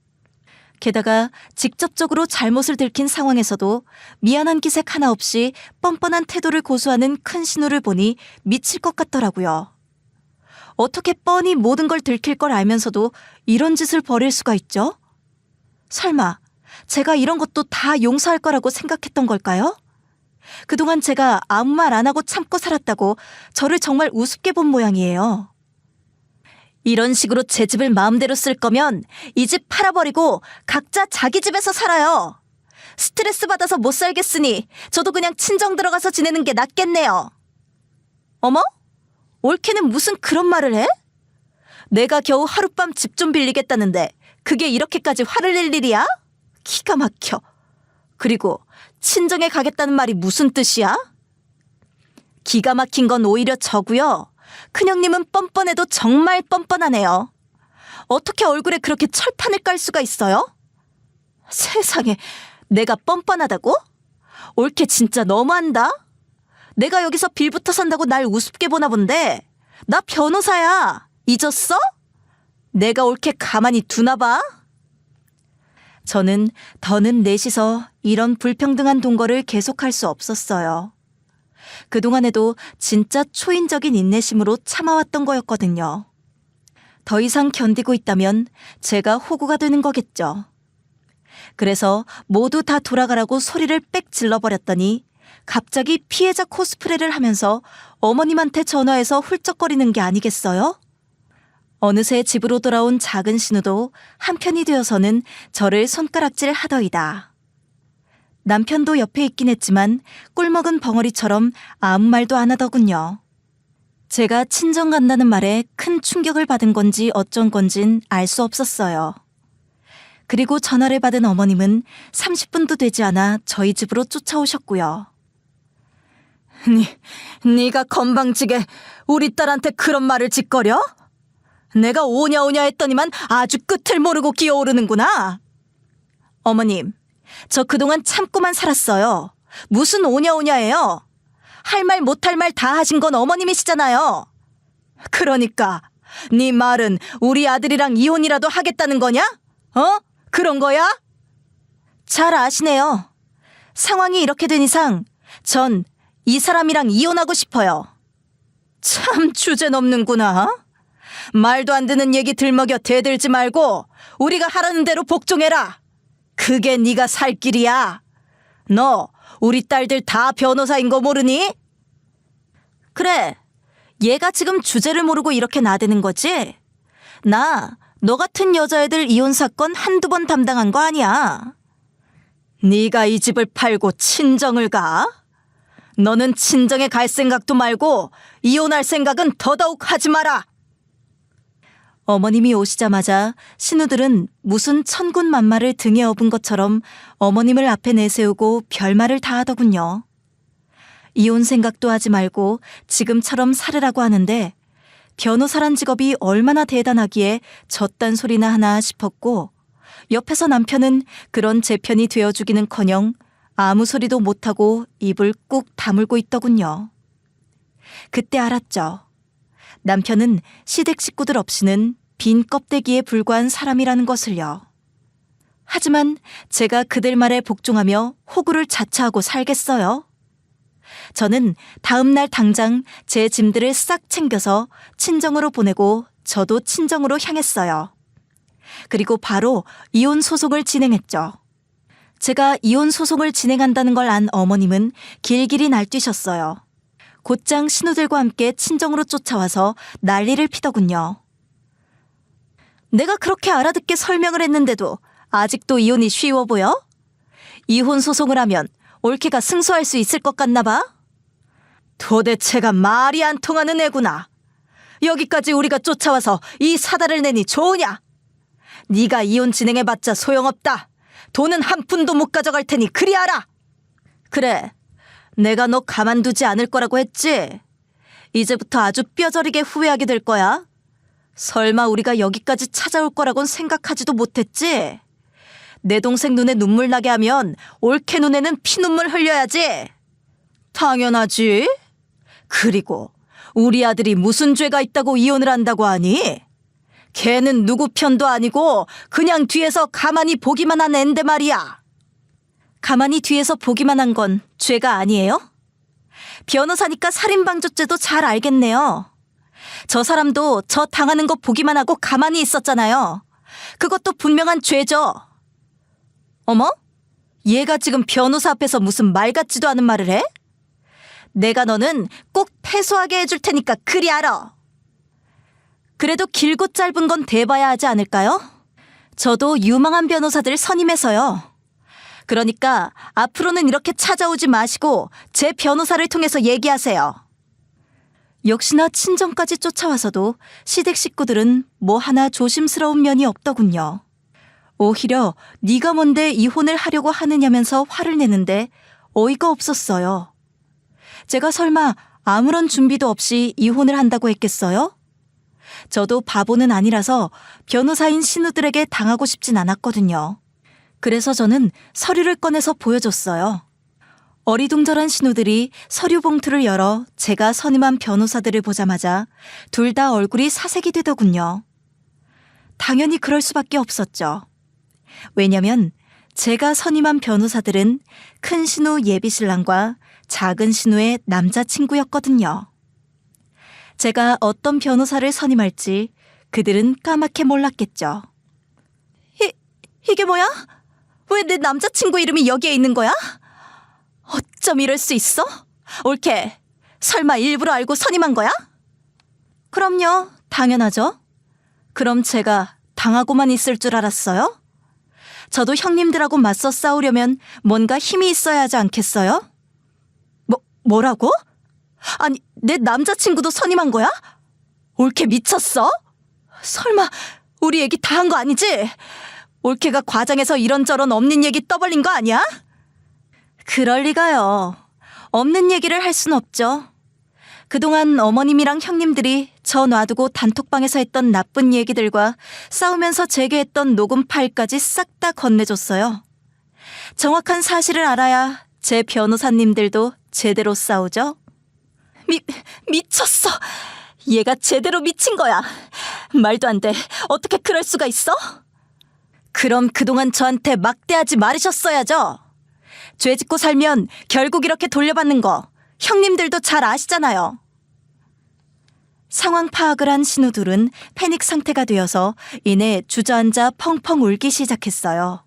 게다가 직접적으로 잘못을 들킨 상황에서도 미안한 기색 하나 없이 뻔뻔한 태도를 고수하는 큰 신우를 보니 미칠 것 같더라고요. 어떻게 뻔히 모든 걸 들킬 걸 알면서도 이런 짓을 벌일 수가 있죠? 설마 제가 이런 것도 다 용서할 거라고 생각했던 걸까요? 그동안 제가 아무 말 안 하고 참고 살았다고 저를 정말 우습게 본 모양이에요. 이런 식으로 제 집을 마음대로 쓸 거면 이 집 팔아버리고 각자 자기 집에서 살아요. 스트레스 받아서 못 살겠으니 저도 그냥 친정 들어가서 지내는 게 낫겠네요. 어머? 올케는 무슨 그런 말을 해? 내가 겨우 하룻밤 집 좀 빌리겠다는데 그게 이렇게까지 화를 낼 일이야? 기가 막혀. 그리고 친정에 가겠다는 말이 무슨 뜻이야? 기가 막힌 건 오히려 저고요. 큰형님은 뻔뻔해도 정말 뻔뻔하네요. 어떻게 얼굴에 그렇게 철판을 깔 수가 있어요? 세상에, 내가 뻔뻔하다고? 올케 진짜 너무한다. 내가 여기서 빌부터 산다고 날 우습게 보나 본데 나 변호사야. 잊었어? 내가 올케 가만히 두나 봐? 저는 더는 넷이서 이런 불평등한 동거를 계속할 수 없었어요. 그동안에도 진짜 초인적인 인내심으로 참아왔던 거였거든요. 더 이상 견디고 있다면 제가 호구가 되는 거겠죠. 그래서 모두 다 돌아가라고 소리를 빽 질러버렸더니 갑자기 피해자 코스프레를 하면서 어머님한테 전화해서 훌쩍거리는 게 아니겠어요? 어느새 집으로 돌아온 작은 신우도 한편이 되어서는 저를 손가락질 하더이다. 남편도 옆에 있긴 했지만 꿀먹은 벙어리처럼 아무 말도 안 하더군요. 제가 친정 간다는 말에 큰 충격을 받은 건지 어쩐 건진 알 수 없었어요. 그리고 전화를 받은 어머님은 30분도 되지 않아 저희 집으로 쫓아오셨고요. 네가 건방지게 우리 딸한테 그런 말을 짓거려? 내가 오냐오냐 했더니만 아주 끝을 모르고 기어오르는구나. 어머님, 저 그동안 참고만 살았어요. 무슨 오냐오냐예요? 할 말 못할 말 다 하신 건 어머님이시잖아요. 그러니까 네 말은 우리 아들이랑 이혼이라도 하겠다는 거냐? 그런 거야? 잘 아시네요. 상황이 이렇게 된 이상 전 이 사람이랑 이혼하고 싶어요. 참 주제넘는구나. 말도 안 되는 얘기 들먹여 대들지 말고 우리가 하라는 대로 복종해라. 그게 네가 살 길이야. 너 우리 딸들 다 변호사인 거 모르니? 그래, 얘가 지금 주제를 모르고 이렇게 나대는 거지? 나 너 같은 여자애들 이혼 사건 한두 번 담당한 거 아니야. 네가 이 집을 팔고 친정을 가? 너는 친정에 갈 생각도 말고 이혼할 생각은 더더욱 하지 마라. 어머님이 오시자마자 신우들은 무슨 천군만마를 등에 업은 것처럼 어머님을 앞에 내세우고 별말을 다 하더군요. 이혼 생각도 하지 말고 지금처럼 살으라고 하는데 변호사란 직업이 얼마나 대단하기에 저딴 소리나 하나 싶었고, 옆에서 남편은 그런 제 편이 되어주기는커녕 아무 소리도 못하고 입을 꾹 다물고 있더군요. 그때 알았죠. 남편은 시댁 식구들 없이는 빈 껍데기에 불과한 사람이라는 것을요. 하지만 제가 그들 말에 복종하며 호구를 자처하고 살겠어요? 저는 다음 날 당장 제 짐들을 싹 챙겨서 친정으로 보내고 저도 친정으로 향했어요. 그리고 바로 이혼 소송을 진행했죠. 제가 이혼 소송을 진행한다는 걸 안 어머님은 길길이 날뛰셨어요. 곧장 신우들과 함께 친정으로 쫓아와서 난리를 피더군요. 내가 그렇게 알아듣게 설명을 했는데도 아직도 이혼이 쉬워 보여? 이혼 소송을 하면 올케가 승소할 수 있을 것 같나 봐? 도대체가 말이 안 통하는 애구나. 여기까지 우리가 쫓아와서 이 사달을 내니 좋으냐? 네가 이혼 진행해봤자 소용없다. 돈은 한 푼도 못 가져갈 테니 그리 알아. 그래, 내가 너 가만두지 않을 거라고 했지? 이제부터 아주 뼈저리게 후회하게 될 거야. 설마 우리가 여기까지 찾아올 거라곤 생각하지도 못했지? 내 동생 눈에 눈물 나게 하면 올케 눈에는 피눈물 흘려야지. 당연하지. 그리고 우리 아들이 무슨 죄가 있다고 이혼을 한다고 하니? 걔는 누구 편도 아니고 그냥 뒤에서 가만히 보기만 한 앤데 말이야. 가만히 뒤에서 보기만 한 건 죄가 아니에요? 변호사니까 살인방조죄도 잘 알겠네요. 저 사람도 저 당하는 거 보기만 하고 가만히 있었잖아요. 그것도 분명한 죄죠. 어머? 얘가 지금 변호사 앞에서 무슨 말 같지도 않은 말을 해? 내가 너는 꼭 패소하게 해줄 테니까 그리 알아. 그래도 길고 짧은 건 대봐야 하지 않을까요? 저도 유망한 변호사들 선임해서요. 그러니까 앞으로는 이렇게 찾아오지 마시고 제 변호사를 통해서 얘기하세요. 역시나 친정까지 쫓아와서도 시댁 식구들은 뭐 하나 조심스러운 면이 없더군요. 오히려 네가 뭔데 이혼을 하려고 하느냐면서 화를 내는데 어이가 없었어요. 제가 설마 아무런 준비도 없이 이혼을 한다고 했겠어요? 저도 바보는 아니라서 변호사인 신우들에게 당하고 싶진 않았거든요. 그래서 저는 서류를 꺼내서 보여줬어요. 어리둥절한 신우들이 서류 봉투를 열어 제가 선임한 변호사들을 보자마자 둘 다 얼굴이 사색이 되더군요. 당연히 그럴 수밖에 없었죠. 왜냐면 제가 선임한 변호사들은 큰 신우 예비신랑과 작은 신우의 남자친구였거든요. 제가 어떤 변호사를 선임할지 그들은 까맣게 몰랐겠죠. 이게 뭐야? 왜 내 남자친구 이름이 여기에 있는 거야? 어쩜 이럴 수 있어? 옳게, 설마 일부러 알고 선임한 거야? 그럼요, 당연하죠. 그럼 제가 당하고만 있을 줄 알았어요? 저도 형님들하고 맞서 싸우려면 뭔가 힘이 있어야 하지 않겠어요? 뭐라고? 아니, 내 남자친구도 선임한 거야? 옳게 미쳤어? 설마 우리 얘기 다 한 거 아니지? 옳게가 과장해서 이런저런 없는 얘기 떠벌린 거 아니야? 그럴 리가요. 없는 얘기를 할 순 없죠. 그동안 어머님이랑 형님들이 저 놔두고 단톡방에서 했던 나쁜 얘기들과 싸우면서 제게 했던 녹음 파일까지 싹 다 건네줬어요. 정확한 사실을 알아야 제 변호사님들도 제대로 싸우죠. 미쳤어. 얘가 제대로 미친 거야. 말도 안 돼. 어떻게 그럴 수가 있어? 그럼 그동안 저한테 막대하지 말으셨어야죠. 죄 짓고 살면 결국 이렇게 돌려받는 거 형님들도 잘 아시잖아요. 상황 파악을 한 신우들은 패닉 상태가 되어서 이내 주저앉아 펑펑 울기 시작했어요.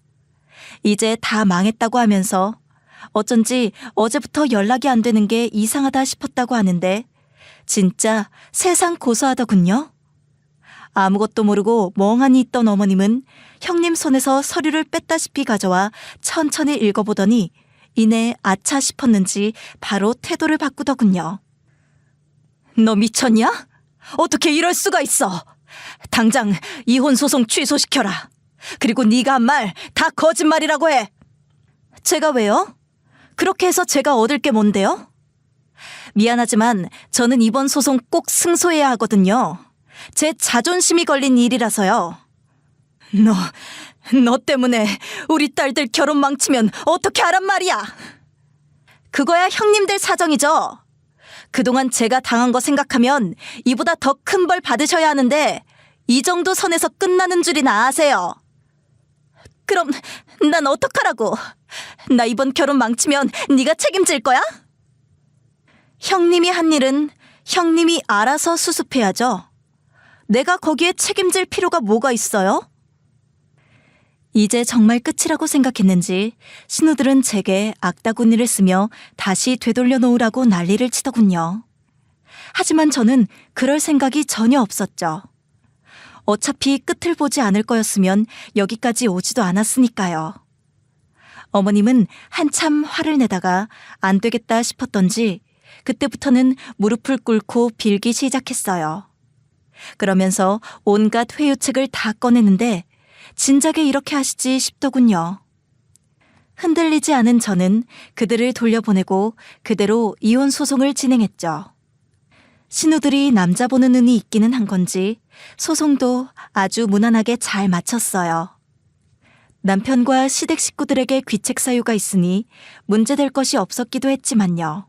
이제 다 망했다고 하면서 어쩐지 어제부터 연락이 안 되는 게 이상하다 싶었다고 하는데 진짜 세상 고소하더군요. 아무것도 모르고 멍하니 있던 어머님은 형님 손에서 서류를 뺐다시피 가져와 천천히 읽어보더니 이내 아차 싶었는지 바로 태도를 바꾸더군요. 너 미쳤냐? 어떻게 이럴 수가 있어? 당장 이혼 소송 취소시켜라. 그리고 네가 한 말 다 거짓말이라고 해. 제가 왜요? 그렇게 해서 제가 얻을 게 뭔데요? 미안하지만 저는 이번 소송 꼭 승소해야 하거든요. 제 자존심이 걸린 일이라서요. 너 때문에 우리 딸들 결혼 망치면 어떻게 하란 말이야? 그거야 형님들 사정이죠. 그동안 제가 당한 거 생각하면 이보다 더 큰 벌 받으셔야 하는데 이 정도 선에서 끝나는 줄이나 아세요. 그럼 난 어떡하라고? 나 이번 결혼 망치면 네가 책임질 거야? 형님이 한 일은 형님이 알아서 수습해야죠. 내가 거기에 책임질 필요가 뭐가 있어요? 이제 정말 끝이라고 생각했는지 신우들은 제게 악다구니를 쓰며 다시 되돌려 놓으라고 난리를 치더군요. 하지만 저는 그럴 생각이 전혀 없었죠. 어차피 끝을 보지 않을 거였으면 여기까지 오지도 않았으니까요. 어머님은 한참 화를 내다가 안 되겠다 싶었던지 그때부터는 무릎을 꿇고 빌기 시작했어요. 그러면서 온갖 회유책을 다 꺼내는데 진작에 이렇게 하시지 싶더군요. 흔들리지 않은 저는 그들을 돌려보내고 그대로 이혼 소송을 진행했죠. 신우들이 남자 보는 눈이 있기는 한 건지 소송도 아주 무난하게 잘 마쳤어요. 남편과 시댁 식구들에게 귀책 사유가 있으니 문제될 것이 없었기도 했지만요.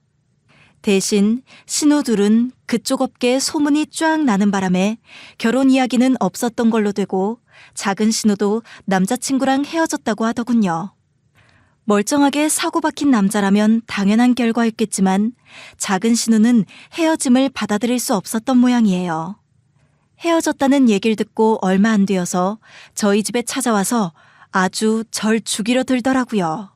대신 신우 둘은 그쪽 업계에 소문이 쫙 나는 바람에 결혼 이야기는 없었던 걸로 되고 작은 신우도 남자친구랑 헤어졌다고 하더군요. 멀쩡하게 사고 박힌 남자라면 당연한 결과였겠지만 작은 신우는 헤어짐을 받아들일 수 없었던 모양이에요. 헤어졌다는 얘기를 듣고 얼마 안 되어서 저희 집에 찾아와서 아주 절 죽이려 들더라고요.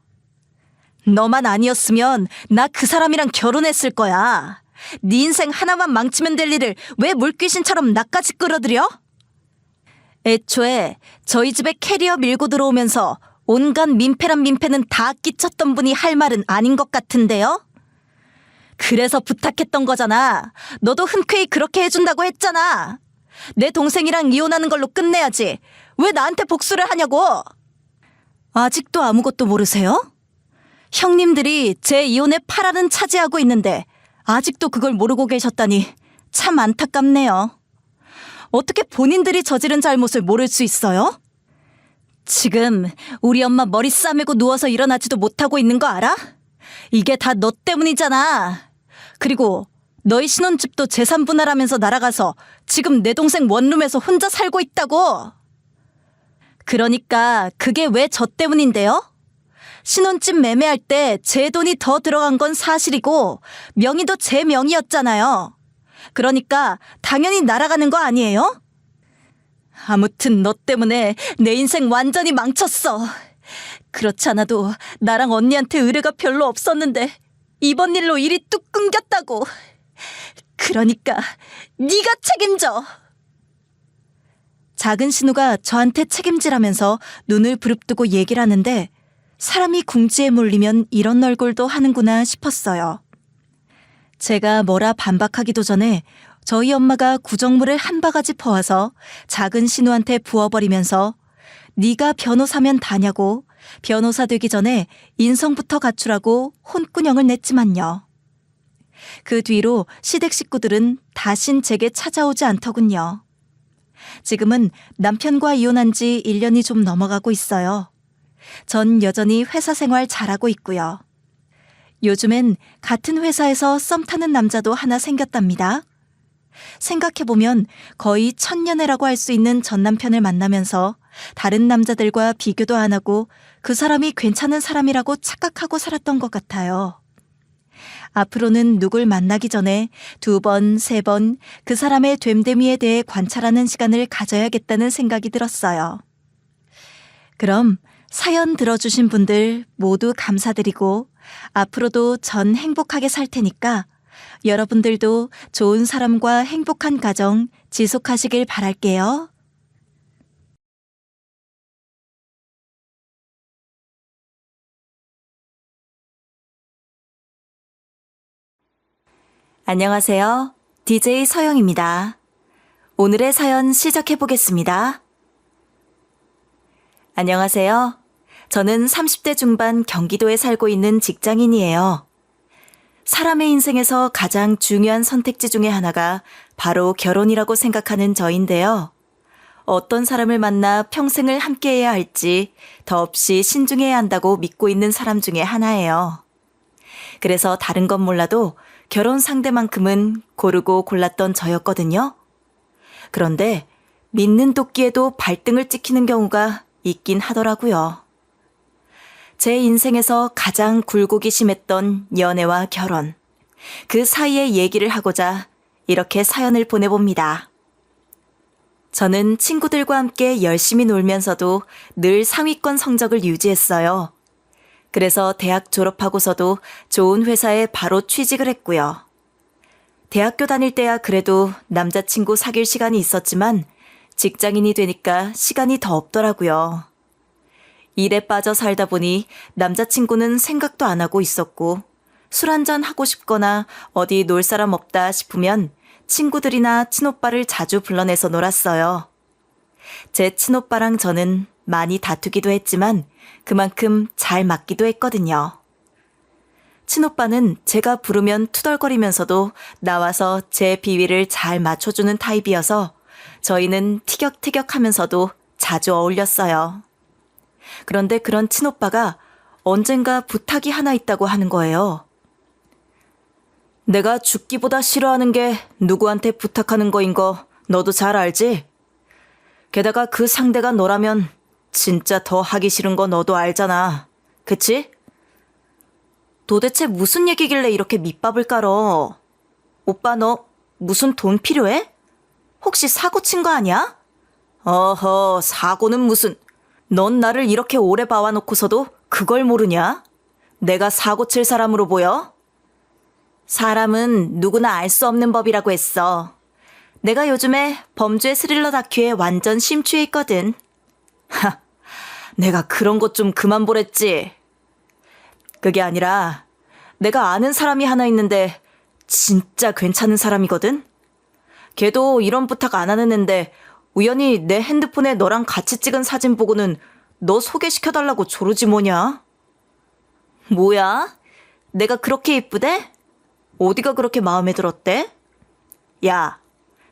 너만 아니었으면 나 그 사람이랑 결혼했을 거야. 네 인생 하나만 망치면 될 일을 왜 물귀신처럼 나까지 끌어들여? 애초에 저희 집에 캐리어 밀고 들어오면서 온갖 민폐란 민폐는 다 끼쳤던 분이 할 말은 아닌 것 같은데요? 그래서 부탁했던 거잖아. 너도 흔쾌히 그렇게 해준다고 했잖아. 내 동생이랑 이혼하는 걸로 끝내야지. 왜 나한테 복수를 하냐고. 아직도 아무것도 모르세요? 형님들이 제 이혼에 파라는 차지하고 있는데 아직도 그걸 모르고 계셨다니 참 안타깝네요. 어떻게 본인들이 저지른 잘못을 모를 수 있어요? 지금 우리 엄마 머리 싸매고 누워서 일어나지도 못하고 있는 거 알아? 이게 다 너 때문이잖아. 그리고 너희 신혼집도 재산 분할하면서 날아가서 지금 내 동생 원룸에서 혼자 살고 있다고. 그러니까 그게 왜 저 때문인데요? 신혼집 매매할 때 제 돈이 더 들어간 건 사실이고 명의도 제 명의였잖아요. 그러니까 당연히 날아가는 거 아니에요? 아무튼 너 때문에 내 인생 완전히 망쳤어. 그렇지 않아도 나랑 언니한테 의뢰가 별로 없었는데 이번 일로 일이 뚝 끊겼다고. 그러니까 네가 책임져. 작은 신우가 저한테 책임지라면서 눈을 부릅뜨고 얘기를 하는데 사람이 궁지에 몰리면 이런 얼굴도 하는구나 싶었어요. 제가 뭐라 반박하기도 전에 저희 엄마가 구정물을 한 바가지 퍼와서 작은 신우한테 부어버리면서 네가 변호사면 다냐고 변호사 되기 전에 인성부터 갖추라고 혼꾸녕을 냈지만요. 그 뒤로 시댁 식구들은 다신 제게 찾아오지 않더군요. 지금은 남편과 이혼한 지 1년이 좀 넘어가고 있어요. 전 여전히 회사 생활 잘하고 있고요. 요즘엔 같은 회사에서 썸 타는 남자도 하나 생겼답니다. 생각해보면 거의 천년애라고 할 수 있는 전 남편을 만나면서 다른 남자들과 비교도 안 하고 그 사람이 괜찮은 사람이라고 착각하고 살았던 것 같아요. 앞으로는 누굴 만나기 전에 2번, 3번 그 사람의 됨됨이에 대해 관찰하는 시간을 가져야겠다는 생각이 들었어요. 그럼 사연 들어주신 분들 모두 감사드리고 앞으로도 전 행복하게 살 테니까 여러분들도 좋은 사람과 행복한 가정 지속하시길 바랄게요. 안녕하세요. DJ 서영입니다. 오늘의 사연 시작해 보겠습니다. 안녕하세요. 저는 30대 중반 경기도에 살고 있는 직장인이에요. 사람의 인생에서 가장 중요한 선택지 중에 하나가 바로 결혼이라고 생각하는 저인데요. 어떤 사람을 만나 평생을 함께해야 할지 더없이 신중해야 한다고 믿고 있는 사람 중에 하나예요. 그래서 다른 건 몰라도 결혼 상대만큼은 고르고 골랐던 저였거든요. 그런데 믿는 도끼에도 발등을 찍히는 경우가 있긴 하더라고요. 제 인생에서 가장 굴곡이 심했던 연애와 결혼, 그 사이의 얘기를 하고자 이렇게 사연을 보내봅니다. 저는 친구들과 함께 열심히 놀면서도 늘 상위권 성적을 유지했어요. 그래서 대학 졸업하고서도 좋은 회사에 바로 취직을 했고요. 대학교 다닐 때야 그래도 남자친구 사귈 시간이 있었지만 직장인이 되니까 시간이 더 없더라고요. 일에 빠져 살다 보니 남자친구는 생각도 안 하고 있었고 술 한잔 하고 싶거나 어디 놀 사람 없다 싶으면 친구들이나 친오빠를 자주 불러내서 놀았어요. 제 친오빠랑 저는 많이 다투기도 했지만 그만큼 잘 맞기도 했거든요. 친오빠는 제가 부르면 투덜거리면서도 나와서 제 비위를 잘 맞춰주는 타입이어서 저희는 티격태격하면서도 자주 어울렸어요. 그런데 그런 친오빠가 언젠가 부탁이 하나 있다고 하는 거예요. 내가 죽기보다 싫어하는 게 누구한테 부탁하는 거인 거 너도 잘 알지? 게다가 그 상대가 너라면 진짜 더 하기 싫은 거 너도 알잖아. 그치? 도대체 무슨 얘기길래 이렇게 밑밥을 깔어? 오빠 너 무슨 돈 필요해? 혹시 사고 친 거 아니야? 어허, 사고는 무슨. 넌 나를 이렇게 오래 봐와놓고서도 그걸 모르냐? 내가 사고 칠 사람으로 보여? 사람은 누구나 알 수 없는 법이라고 했어. 내가 요즘에 범죄 스릴러 다큐에 완전 심취해 있거든. 하, 내가 그런 것 좀 그만 보랬지. 그게 아니라 내가 아는 사람이 하나 있는데 진짜 괜찮은 사람이거든? 걔도 이런 부탁 안 하는 앤데 우연히 내 핸드폰에 너랑 같이 찍은 사진 보고는 너 소개시켜달라고 조르지 뭐냐? 뭐야? 내가 그렇게 이쁘대? 어디가 그렇게 마음에 들었대? 야,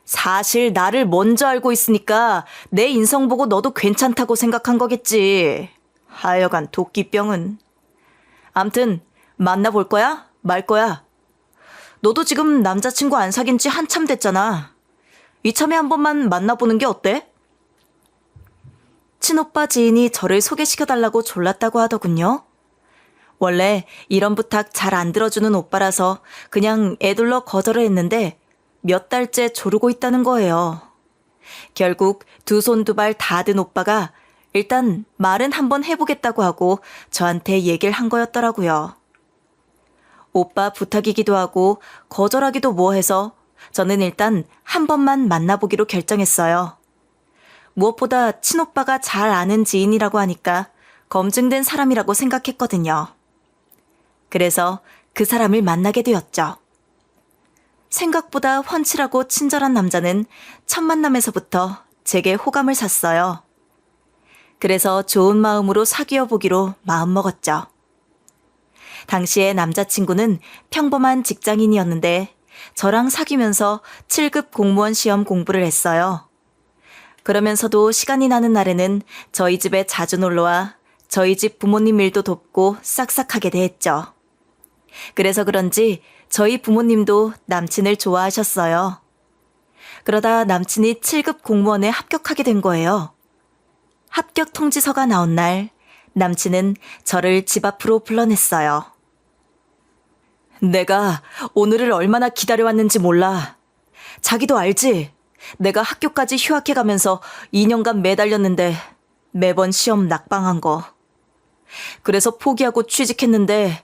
사실 나를 먼저 알고 있으니까 내 인성 보고 너도 괜찮다고 생각한 거겠지. 하여간 도끼병은. 암튼 만나볼 거야? 말 거야? 너도 지금 남자친구 안 사귄 지 한참 됐잖아. 이참에 한 번만 만나보는 게 어때? 친오빠 지인이 저를 소개시켜달라고 졸랐다고 하더군요. 원래 이런 부탁 잘 안 들어주는 오빠라서 그냥 애둘러 거절을 했는데 몇 달째 조르고 있다는 거예요. 결국 두 손 두 발 다 든 오빠가 일단 말은 한번 해보겠다고 하고 저한테 얘기를 한 거였더라고요. 오빠 부탁이기도 하고 거절하기도 뭐해서 저는 일단 한 번만 만나보기로 결정했어요. 무엇보다 친오빠가 잘 아는 지인이라고 하니까 검증된 사람이라고 생각했거든요. 그래서 그 사람을 만나게 되었죠. 생각보다 훤칠하고 친절한 남자는 첫 만남에서부터 제게 호감을 샀어요. 그래서 좋은 마음으로 사귀어 보기로 마음먹었죠. 당시에 남자친구는 평범한 직장인이었는데 저랑 사귀면서 7급 공무원 시험 공부를 했어요. 그러면서도 시간이 나는 날에는 저희 집에 자주 놀러와 저희 집 부모님 일도 돕고 싹싹하게 대했죠. 그래서 그런지 저희 부모님도 남친을 좋아하셨어요. 그러다 남친이 7급 공무원에 합격하게 된 거예요. 합격 통지서가 나온 날 남친은 저를 집 앞으로 불러냈어요. 내가 오늘을 얼마나 기다려왔는지 몰라. 자기도 알지? 내가 학교까지 휴학해가면서 2년간 매달렸는데 매번 시험 낙방한 거. 그래서 포기하고 취직했는데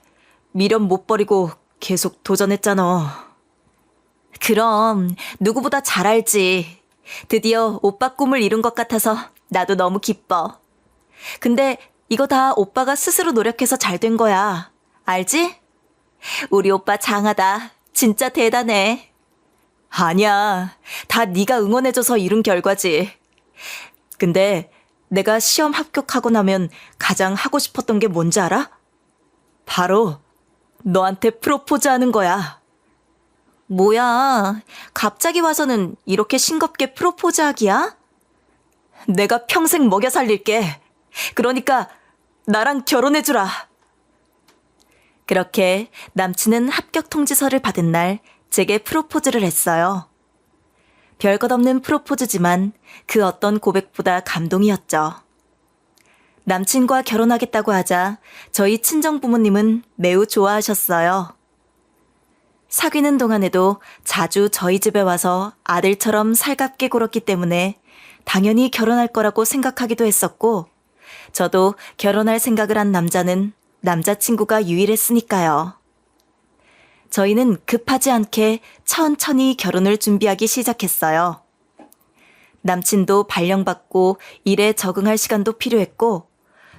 미련 못 버리고 계속 도전했잖아. 그럼 누구보다 잘 알지. 드디어 오빠 꿈을 이룬 것 같아서 나도 너무 기뻐. 근데 이거 다 오빠가 스스로 노력해서 잘 된 거야. 알지? 우리 오빠 장하다. 진짜 대단해. 아니야. 다 네가 응원해줘서 이룬 결과지. 근데 내가 시험 합격하고 나면 가장 하고 싶었던 게 뭔지 알아? 바로 너한테 프로포즈하는 거야. 뭐야, 갑자기 와서는 이렇게 싱겁게 프로포즈하기야? 내가 평생 먹여 살릴게. 그러니까 나랑 결혼해주라. 그렇게 남친은 합격 통지서를 받은 날 제게 프로포즈를 했어요. 별것 없는 프로포즈지만 그 어떤 고백보다 감동이었죠. 남친과 결혼하겠다고 하자 저희 친정 부모님은 매우 좋아하셨어요. 사귀는 동안에도 자주 저희 집에 와서 아들처럼 살갑게 굴었기 때문에 당연히 결혼할 거라고 생각하기도 했었고, 저도 결혼할 생각을 한 남자는 남자친구가 유일했으니까요. 저희는 급하지 않게 천천히 결혼을 준비하기 시작했어요. 남친도 발령받고 일에 적응할 시간도 필요했고,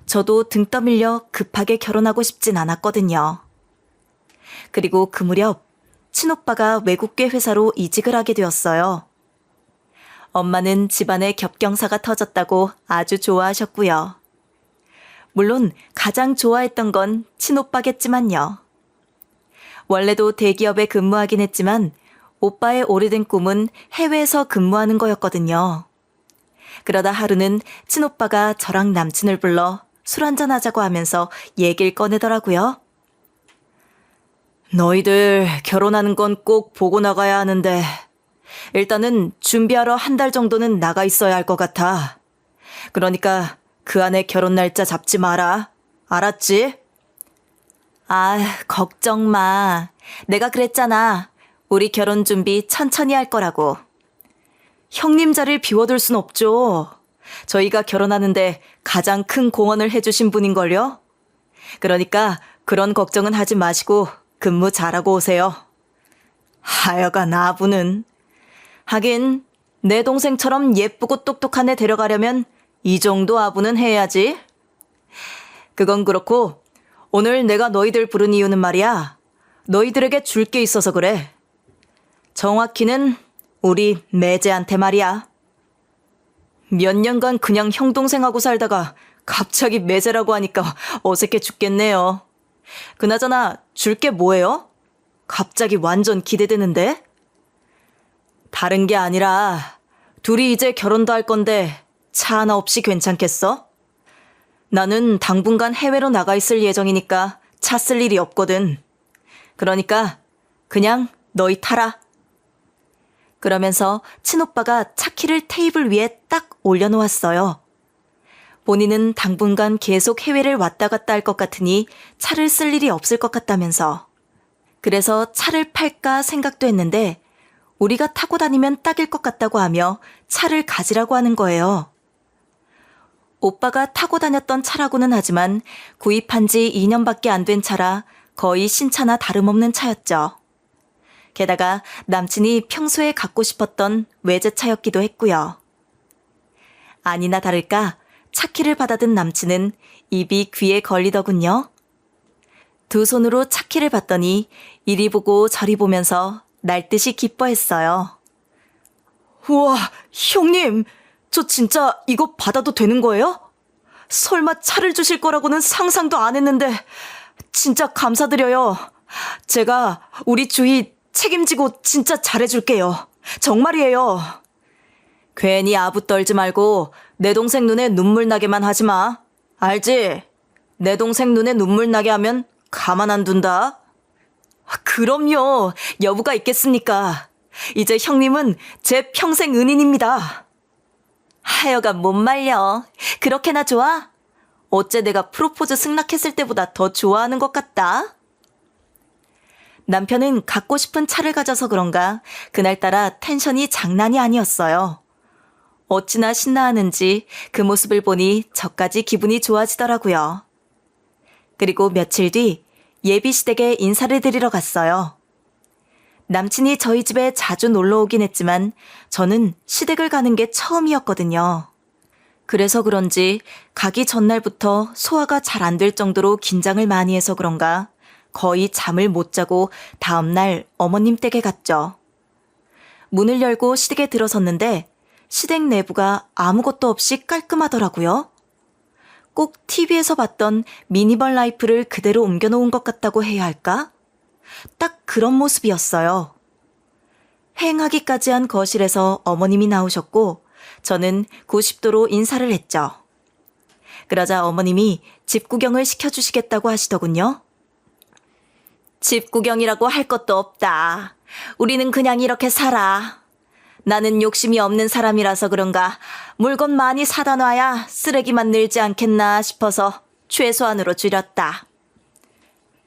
저도 등 떠밀려 급하게 결혼하고 싶진 않았거든요. 그리고 그 무렵 친오빠가 외국계 회사로 이직을 하게 되었어요. 엄마는 집안에 겹경사가 터졌다고 아주 좋아하셨고요. 물론 가장 좋아했던 건 친오빠겠지만요. 원래도 대기업에 근무하긴 했지만 오빠의 오래된 꿈은 해외에서 근무하는 거였거든요. 그러다 하루는 친오빠가 저랑 남친을 불러 술 한잔 하자고 하면서 얘기를 꺼내더라고요. 너희들 결혼하는 건 꼭 보고 나가야 하는데 일단은 준비하러 한 달 정도는 나가 있어야 할 것 같아. 그러니까 그 안에 결혼 날짜 잡지 마라. 알았지? 아, 걱정 마. 내가 그랬잖아. 우리 결혼 준비 천천히 할 거라고. 형님 자리를 비워둘 순 없죠. 저희가 결혼하는데 가장 큰 공헌을 해주신 분인걸요? 그러니까 그런 걱정은 하지 마시고 근무 잘하고 오세요. 하여간 아부는. 하긴 내 동생처럼 예쁘고 똑똑한 애 데려가려면 이 정도 아부는 해야지. 그건 그렇고 오늘 내가 너희들 부른 이유는 말이야. 너희들에게 줄 게 있어서 그래. 정확히는 우리 매제한테 말이야. 몇 년간 그냥 형 동생하고 살다가 갑자기 매제라고 하니까 어색해 죽겠네요. 그나저나 줄 게 뭐예요? 갑자기 완전 기대되는데? 다른 게 아니라 둘이 이제 결혼도 할 건데 차 하나 없이 괜찮겠어? 나는 당분간 해외로 나가 있을 예정이니까 차 쓸 일이 없거든. 그러니까 그냥 너희 타라. 그러면서 친오빠가 차 키를 테이블 위에 딱 올려놓았어요. 본인은 당분간 계속 해외를 왔다 갔다 할 것 같으니 차를 쓸 일이 없을 것 같다면서. 그래서 차를 팔까 생각도 했는데 우리가 타고 다니면 딱일 것 같다고 하며 차를 가지라고 하는 거예요. 오빠가 타고 다녔던 차라고는 하지만 구입한 지 2년밖에 안 된 차라 거의 신차나 다름없는 차였죠. 게다가 남친이 평소에 갖고 싶었던 외제차였기도 했고요. 아니나 다를까 차키를 받아든 남친은 입이 귀에 걸리더군요. 두 손으로 차키를 받더니 이리 보고 저리 보면서 날듯이 기뻐했어요. 우와, 형님, 저 진짜 이거 받아도 되는 거예요? 설마 차를 주실 거라고는 상상도 안 했는데 진짜 감사드려요. 제가 우리 주희 책임지고 진짜 잘해줄게요. 정말이에요. 괜히 아부 떨지 말고 내 동생 눈에 눈물 나게만 하지 마. 알지? 내 동생 눈에 눈물 나게 하면 가만 안 둔다. 그럼요. 여부가 있겠습니까? 이제 형님은 제 평생 은인입니다. 하여간 못 말려. 그렇게나 좋아? 어째 내가 프로포즈 승낙했을 때보다 더 좋아하는 것 같다. 남편은 갖고 싶은 차를 가져서 그런가 그날따라 텐션이 장난이 아니었어요. 어찌나 신나하는지 그 모습을 보니 저까지 기분이 좋아지더라고요. 그리고 며칠 뒤 예비 시댁에 인사를 드리러 갔어요. 남친이 저희 집에 자주 놀러 오긴 했지만 저는 시댁을 가는 게 처음이었거든요. 그래서 그런지 가기 전날부터 소화가 잘 안 될 정도로 긴장을 많이 해서 그런가 거의 잠을 못 자고 다음날 어머님 댁에 갔죠. 문을 열고 시댁에 들어섰는데 시댁 내부가 아무것도 없이 깔끔하더라고요. 꼭 TV에서 봤던 미니멀 라이프를 그대로 옮겨놓은 것 같다고 해야 할까? 딱 그런 모습이었어요. 행하기까지 한 거실에서 어머님이 나오셨고 저는 90도로 인사를 했죠. 그러자 어머님이 집 구경을 시켜주시겠다고 하시더군요. 집 구경이라고 할 것도 없다. 우리는 그냥 이렇게 살아. 나는 욕심이 없는 사람이라서 그런가 물건 많이 사다 놔야 쓰레기만 늘지 않겠나 싶어서 최소한으로 줄였다.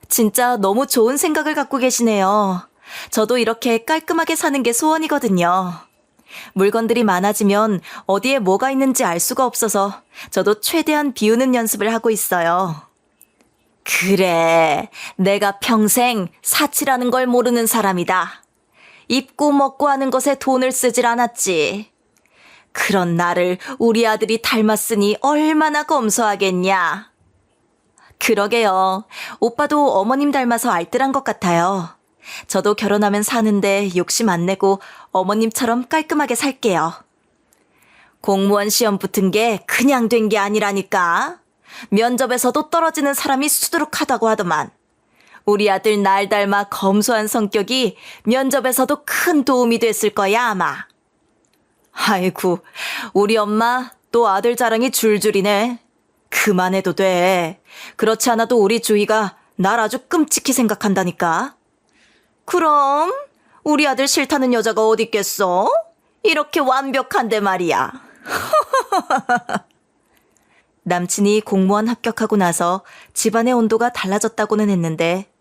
진짜 너무 좋은 생각을 갖고 계시네요. 저도 이렇게 깔끔하게 사는 게 소원이거든요. 물건들이 많아지면 어디에 뭐가 있는지 알 수가 없어서 저도 최대한 비우는 연습을 하고 있어요. 그래, 내가 평생 사치라는 걸 모르는 사람이다. 입고 먹고 하는 것에 돈을 쓰질 않았지. 그런 나를 우리 아들이 닮았으니 얼마나 검소하겠냐. 그러게요. 오빠도 어머님 닮아서 알뜰한 것 같아요. 저도 결혼하면 사는데 욕심 안 내고 어머님처럼 깔끔하게 살게요. 공무원 시험 붙은 게 그냥 된 게 아니라니까. 면접에서도 떨어지는 사람이 수두룩하다고 하더만. 우리 아들 날 닮아 검소한 성격이 면접에서도 큰 도움이 됐을 거야 아마. 아이고, 우리 엄마 또 아들 자랑이 줄줄이네. 그만해도 돼. 그렇지 않아도 우리 주희가 날 아주 끔찍히 생각한다니까. 그럼 우리 아들 싫다는 여자가 어딨겠어? 이렇게 완벽한데 말이야. 남친이 공무원 합격하고 나서 집안의 온도가 달라졌다고는 했는데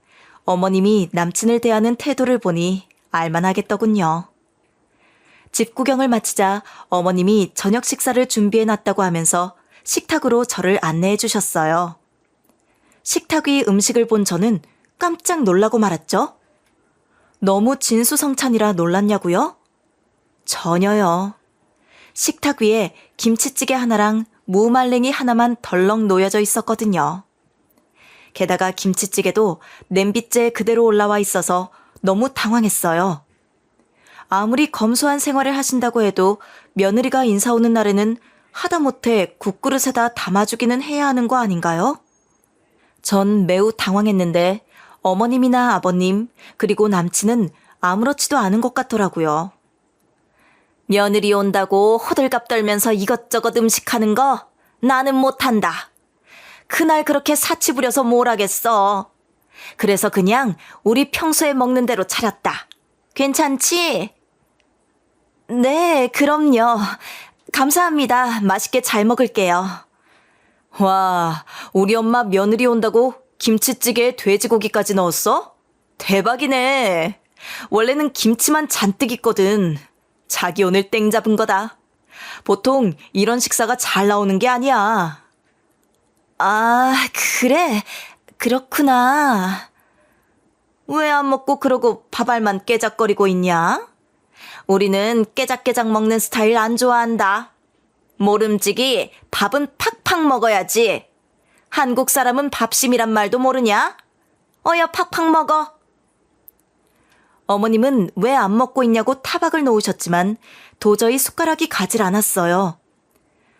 어머님이 남친을 대하는 태도를 보니 알만하겠더군요. 집 구경을 마치자 어머님이 저녁 식사를 준비해놨다고 하면서 식탁으로 저를 안내해 주셨어요. 식탁 위 음식을 본 저는 깜짝 놀라고 말았죠. 너무 진수성찬이라 놀랐냐고요? 전혀요. 식탁 위에 김치찌개 하나랑 무말랭이 하나만 덜렁 놓여져 있었거든요. 게다가 김치찌개도 냄비째에 그대로 올라와 있어서 너무 당황했어요. 아무리 검소한 생활을 하신다고 해도 며느리가 인사 오는 날에는 하다못해 국그릇에다 담아주기는 해야 하는 거 아닌가요? 전 매우 당황했는데 어머님이나 아버님 그리고 남친은 아무렇지도 않은 것 같더라고요. 며느리 온다고 호들갑 떨면서 이것저것 음식하는 거 나는 못한다. 그날 그렇게 사치 부려서 뭘 하겠어. 그래서 그냥 우리 평소에 먹는 대로 차렸다. 괜찮지? 네, 그럼요. 감사합니다. 맛있게 잘 먹을게요. 와, 우리 엄마 며느리 온다고 김치찌개에 돼지고기까지 넣었어? 대박이네. 원래는 김치만 잔뜩 있거든. 자기 오늘 땡 잡은 거다. 보통 이런 식사가 잘 나오는 게 아니야. 아, 그래? 그렇구나. 왜 안 먹고 그러고 밥알만 깨작거리고 있냐? 우리는 깨작깨작 먹는 스타일 안 좋아한다. 모름지기 밥은 팍팍 먹어야지. 한국 사람은 밥심이란 말도 모르냐? 어여 팍팍 먹어. 어머님은 왜 안 먹고 있냐고 타박을 놓으셨지만 도저히 숟가락이 가질 않았어요.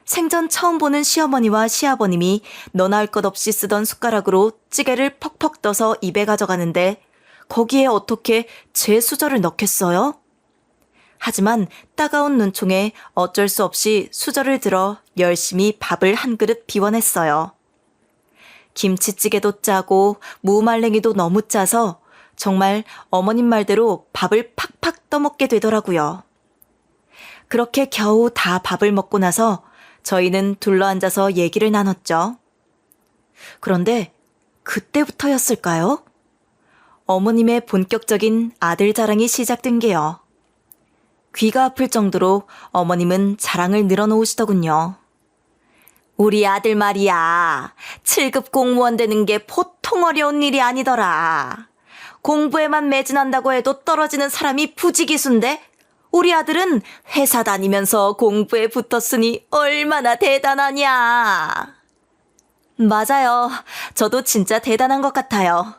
생전 처음 보는 시어머니와 시아버님이 너나 할 것 없이 쓰던 숟가락으로 찌개를 퍽퍽 떠서 입에 가져가는데 거기에 어떻게 제 수저를 넣겠어요? 하지만 따가운 눈총에 어쩔 수 없이 수저를 들어 열심히 밥을 한 그릇 비워냈어요. 김치찌개도 짜고 무말랭이도 너무 짜서 정말 어머님 말대로 밥을 팍팍 떠먹게 되더라고요. 그렇게 겨우 다 밥을 먹고 나서 저희는 둘러앉아서 얘기를 나눴죠. 그런데 그때부터였을까요? 어머님의 본격적인 아들 자랑이 시작된 게요. 귀가 아플 정도로 어머님은 자랑을 늘어놓으시더군요. 우리 아들 말이야. 7급 공무원 되는 게 보통 어려운 일이 아니더라. 공부에만 매진한다고 해도 떨어지는 사람이 부지기수인데 우리 아들은 회사 다니면서 공부에 붙었으니 얼마나 대단하냐. 맞아요. 저도 진짜 대단한 것 같아요.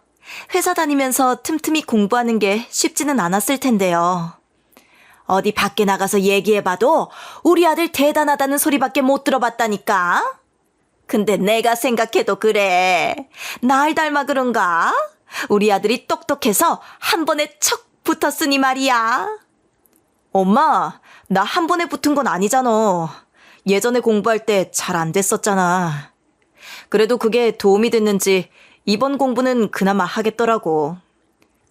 회사 다니면서 틈틈이 공부하는 게 쉽지는 않았을 텐데요. 어디 밖에 나가서 얘기해봐도 우리 아들 대단하다는 소리밖에 못 들어봤다니까. 근데 내가 생각해도 그래. 날 닮아 그런가? 우리 아들이 똑똑해서 한 번에 척 붙었으니 말이야. 엄마, 나 한 번에 붙은 건 아니잖아. 예전에 공부할 때 잘 안 됐었잖아. 그래도 그게 도움이 됐는지 이번 공부는 그나마 하겠더라고.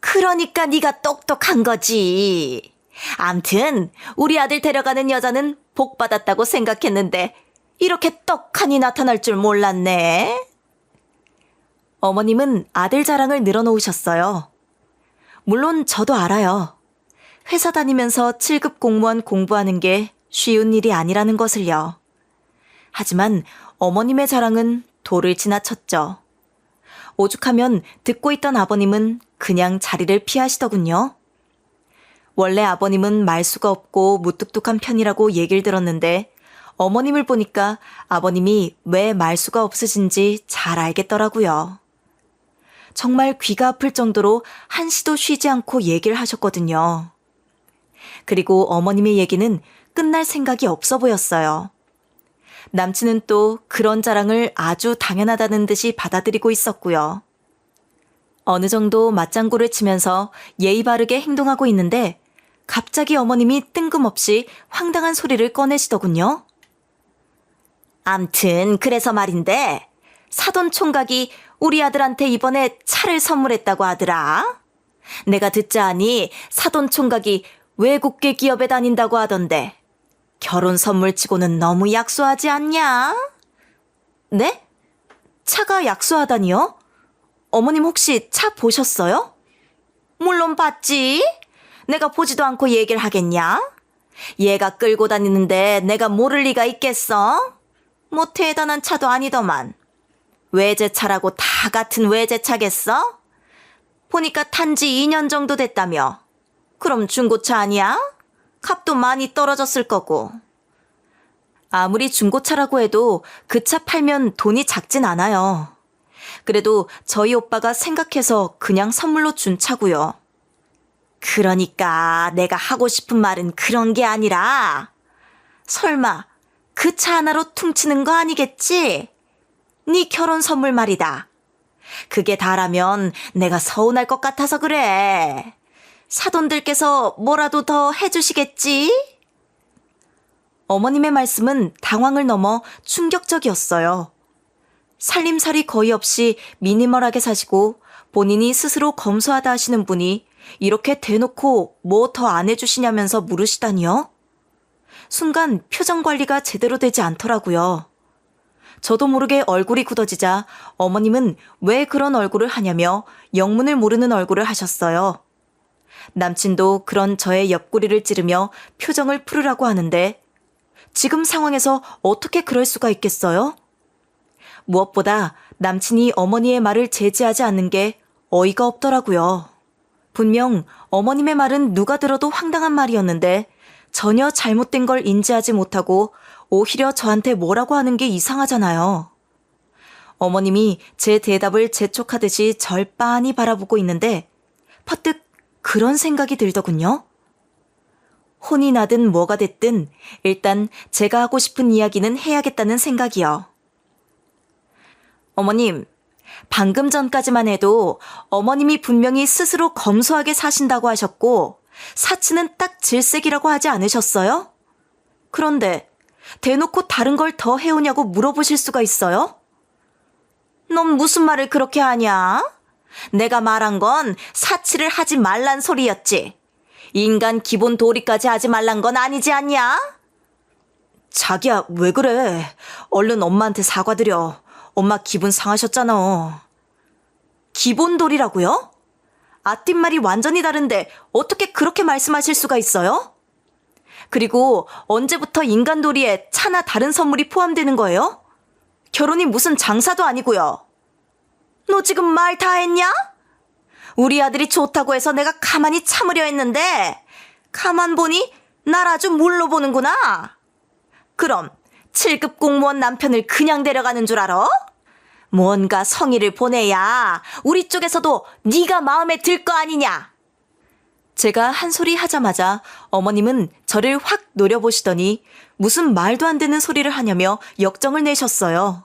그러니까 네가 똑똑한 거지. 암튼 우리 아들 데려가는 여자는 복 받았다고 생각했는데 이렇게 떡하니 나타날 줄 몰랐네. 어머님은 아들 자랑을 늘어놓으셨어요. 물론 저도 알아요. 회사 다니면서 7급 공무원 공부하는 게 쉬운 일이 아니라는 것을요. 하지만 어머님의 자랑은 도를 지나쳤죠. 오죽하면 듣고 있던 아버님은 그냥 자리를 피하시더군요. 원래 아버님은 말수가 없고 무뚝뚝한 편이라고 얘기를 들었는데 어머님을 보니까 아버님이 왜 말수가 없으신지 잘 알겠더라고요. 정말 귀가 아플 정도로 한시도 쉬지 않고 얘기를 하셨거든요. 그리고 어머님의 얘기는 끝날 생각이 없어 보였어요. 남친은 또 그런 자랑을 아주 당연하다는 듯이 받아들이고 있었고요. 어느 정도 맞장구를 치면서 예의 바르게 행동하고 있는데 갑자기 어머님이 뜬금없이 황당한 소리를 꺼내시더군요. 암튼 그래서 말인데 사돈 총각이 우리 아들한테 이번에 차를 선물했다고 하더라. 내가 듣자하니 사돈 총각이 외국계 기업에 다닌다고 하던데 결혼 선물치고는 너무 약소하지 않냐? 네? 차가 약소하다니요? 어머님 혹시 차 보셨어요? 물론 봤지. 내가 보지도 않고 얘기를 하겠냐? 얘가 끌고 다니는데 내가 모를 리가 있겠어? 뭐 대단한 차도 아니더만. 외제차라고 다 같은 외제차겠어? 보니까 탄지 2년 정도 됐다며. 그럼 중고차 아니야? 값도 많이 떨어졌을 거고. 아무리 중고차라고 해도 그 차 팔면 돈이 작진 않아요. 그래도 저희 오빠가 생각해서 그냥 선물로 준 차고요. 그러니까 내가 하고 싶은 말은 그런 게 아니라 설마 그 차 하나로 퉁치는 거 아니겠지? 네 결혼 선물 말이다. 그게 다라면 내가 서운할 것 같아서 그래. 사돈들께서 뭐라도 더 해주시겠지? 어머님의 말씀은 당황을 넘어 충격적이었어요. 살림살이 거의 없이 미니멀하게 사시고 본인이 스스로 검소하다 하시는 분이 이렇게 대놓고 뭐 더 안 해주시냐면서 물으시다니요? 순간 표정 관리가 제대로 되지 않더라고요. 저도 모르게 얼굴이 굳어지자 어머님은 왜 그런 얼굴을 하냐며 영문을 모르는 얼굴을 하셨어요. 남친도 그런 저의 옆구리를 찌르며 표정을 풀으라고 하는데 지금 상황에서 어떻게 그럴 수가 있겠어요? 무엇보다 남친이 어머니의 말을 제지하지 않는 게 어이가 없더라고요. 분명 어머님의 말은 누가 들어도 황당한 말이었는데 전혀 잘못된 걸 인지하지 못하고 오히려 저한테 뭐라고 하는 게 이상하잖아요. 어머님이 제 대답을 재촉하듯이 절 빤히 바라보고 있는데 퍼뜩 그런 생각이 들더군요. 혼이 나든 뭐가 됐든 일단 제가 하고 싶은 이야기는 해야겠다는 생각이요. 어머님, 방금 전까지만 해도 어머님이 분명히 스스로 검소하게 사신다고 하셨고 사치는 딱 질색이라고 하지 않으셨어요? 그런데 대놓고 다른 걸 더 해오냐고 물어보실 수가 있어요? 넌 무슨 말을 그렇게 하냐? 내가 말한 건 사치를 하지 말란 소리였지. 인간 기본 도리까지 하지 말란 건 아니지 않냐? 자기야, 왜 그래? 얼른 엄마한테 사과드려. 엄마 기분 상하셨잖아. 기본 도리라고요? 앞뒷말이 완전히 다른데 어떻게 그렇게 말씀하실 수가 있어요? 그리고 언제부터 인간 도리에 차나 다른 선물이 포함되는 거예요? 결혼이 무슨 장사도 아니고요. 너 지금 말 다 했냐? 우리 아들이 좋다고 해서 내가 가만히 참으려 했는데 가만 보니 날 아주 물로 보는구나. 그럼 7급 공무원 남편을 그냥 데려가는 줄 알아? 뭔가 성의를 보내야 우리 쪽에서도 네가 마음에 들 거 아니냐. 제가 한 소리 하자마자 어머님은 저를 확 노려보시더니 무슨 말도 안 되는 소리를 하냐며 역정을 내셨어요.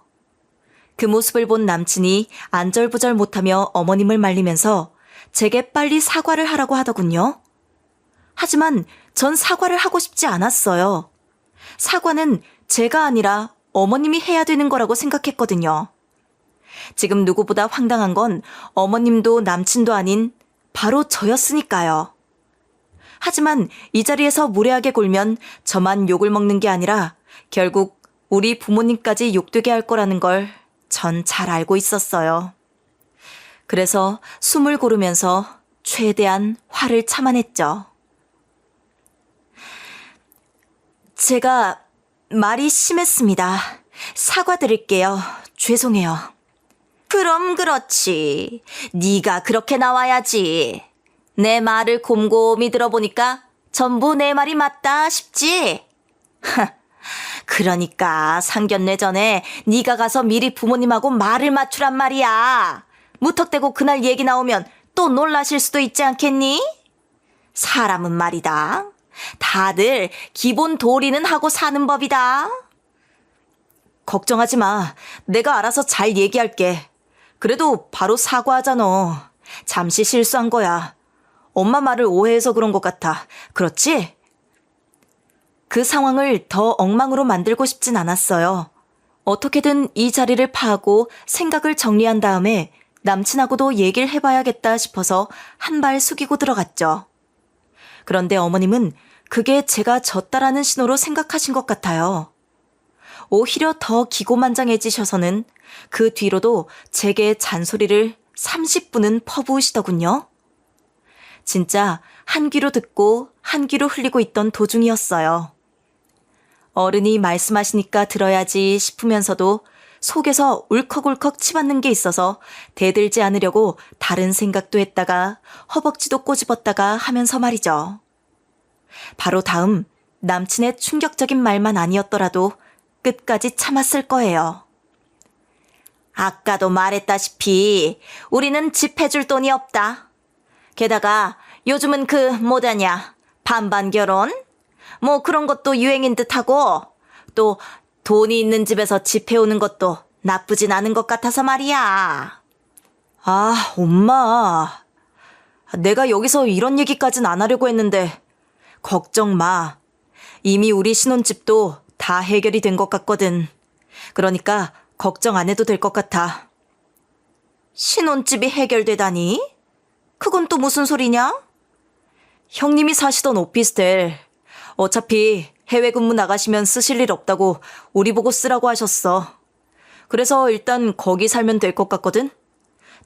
그 모습을 본 남친이 안절부절 못하며 어머님을 말리면서 제게 빨리 사과를 하라고 하더군요. 하지만 전 사과를 하고 싶지 않았어요. 사과는 제가 아니라 어머님이 해야 되는 거라고 생각했거든요. 지금 누구보다 황당한 건 어머님도 남친도 아닌 바로 저였으니까요. 하지만 이 자리에서 무례하게 굴면 저만 욕을 먹는 게 아니라 결국 우리 부모님까지 욕되게 할 거라는 걸 전 잘 알고 있었어요. 그래서 숨을 고르면서 최대한 화를 참아냈죠. 제가 말이 심했습니다. 사과드릴게요. 죄송해요. 그럼 그렇지. 네가 그렇게 나와야지. 내 말을 곰곰이 들어보니까 전부 내 말이 맞다 싶지? 그러니까 상견례 전에 네가 가서 미리 부모님하고 말을 맞추란 말이야. 무턱대고 그날 얘기 나오면 또 놀라실 수도 있지 않겠니? 사람은 말이다. 다들 기본 도리는 하고 사는 법이다. 걱정하지 마. 내가 알아서 잘 얘기할게. 그래도 바로 사과하잖아. 잠시 실수한 거야. 엄마 말을 오해해서 그런 것 같아. 그렇지? 그 상황을 더 엉망으로 만들고 싶진 않았어요. 어떻게든 이 자리를 파하고 생각을 정리한 다음에 남친하고도 얘기를 해봐야겠다 싶어서 한 발 숙이고 들어갔죠. 그런데 어머님은 그게 제가 졌다라는 신호로 생각하신 것 같아요. 오히려 더 기고만장해지셔서는 그 뒤로도 제게 잔소리를 30분은 퍼부으시더군요. 진짜 한 귀로 듣고 한 귀로 흘리고 있던 도중이었어요. 어른이 말씀하시니까 들어야지 싶으면서도 속에서 울컥울컥 치받는 게 있어서 대들지 않으려고 다른 생각도 했다가 허벅지도 꼬집었다가 하면서 말이죠. 바로 다음 남친의 충격적인 말만 아니었더라도 끝까지 참았을 거예요. 아까도 말했다시피 우리는 집 해줄 돈이 없다. 게다가 요즘은 그 뭐다냐 반반 결혼? 뭐 그런 것도 유행인 듯하고 또 돈이 있는 집에서 집 해오는 것도 나쁘진 않은 것 같아서 말이야. 아, 엄마. 내가 여기서 이런 얘기까진 안 하려고 했는데 걱정 마. 이미 우리 신혼집도 다 해결이 된 것 같거든. 그러니까 걱정 안 해도 될 것 같아. 신혼집이 해결되다니? 그건 또 무슨 소리냐? 형님이 사시던 오피스텔. 어차피 해외 근무 나가시면 쓰실 일 없다고 우리 보고 쓰라고 하셨어. 그래서 일단 거기 살면 될 것 같거든?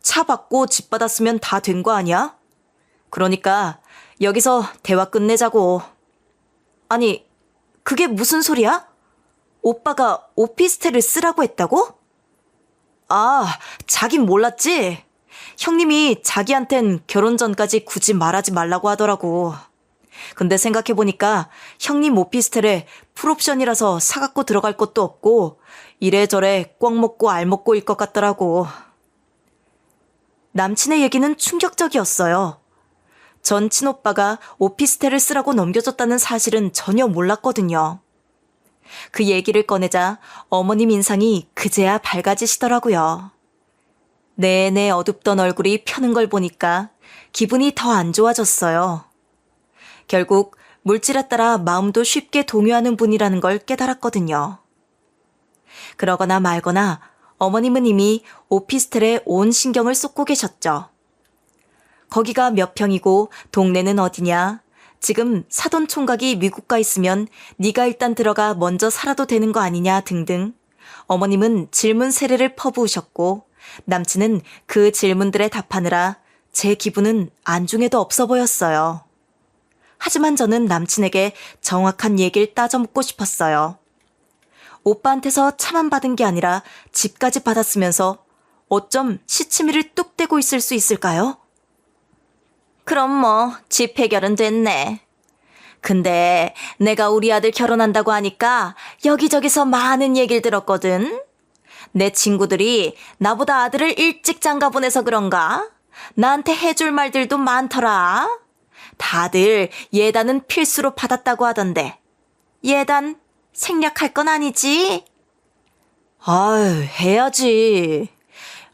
차 받고 집 받았으면 다 된 거 아니야? 그러니까 여기서 대화 끝내자고. 아니, 그게 무슨 소리야? 오빠가 오피스텔을 쓰라고 했다고? 아, 자긴 몰랐지? 형님이 자기한텐 결혼 전까지 굳이 말하지 말라고 하더라고. 근데 생각해보니까 형님 오피스텔에 풀옵션이라서 사갖고 들어갈 것도 없고 이래저래 꽉 먹고 알 먹고일 것 같더라고. 남친의 얘기는 충격적이었어요. 전 친오빠가 오피스텔을 쓰라고 넘겨줬다는 사실은 전혀 몰랐거든요. 그 얘기를 꺼내자 어머님 인상이 그제야 밝아지시더라고요. 내내 어둡던 얼굴이 펴는 걸 보니까 기분이 더 안 좋아졌어요. 결국 물질에 따라 마음도 쉽게 동요하는 분이라는 걸 깨달았거든요. 그러거나 말거나 어머님은 이미 오피스텔에 온 신경을 쏟고 계셨죠. 거기가 몇 평이고 동네는 어디냐, 지금 사돈 총각이 미국 가 있으면 네가 일단 들어가 먼저 살아도 되는 거 아니냐 등등 어머님은 질문 세례를 퍼부으셨고 남친은 그 질문들에 답하느라 제 기분은 안중에도 없어 보였어요. 하지만 저는 남친에게 정확한 얘기를 따져 묻고 싶었어요. 오빠한테서 차만 받은 게 아니라 집까지 받았으면서 어쩜 시치미를 뚝 떼고 있을 수 있을까요? 그럼 뭐 집 해결은 됐네. 근데 내가 우리 아들 결혼한다고 하니까 여기저기서 많은 얘기를 들었거든. 내 친구들이 나보다 아들을 일찍 장가 보내서 그런가? 나한테 해줄 말들도 많더라. 다들 예단은 필수로 받았다고 하던데. 예단 생략할 건 아니지? 아유, 해야지.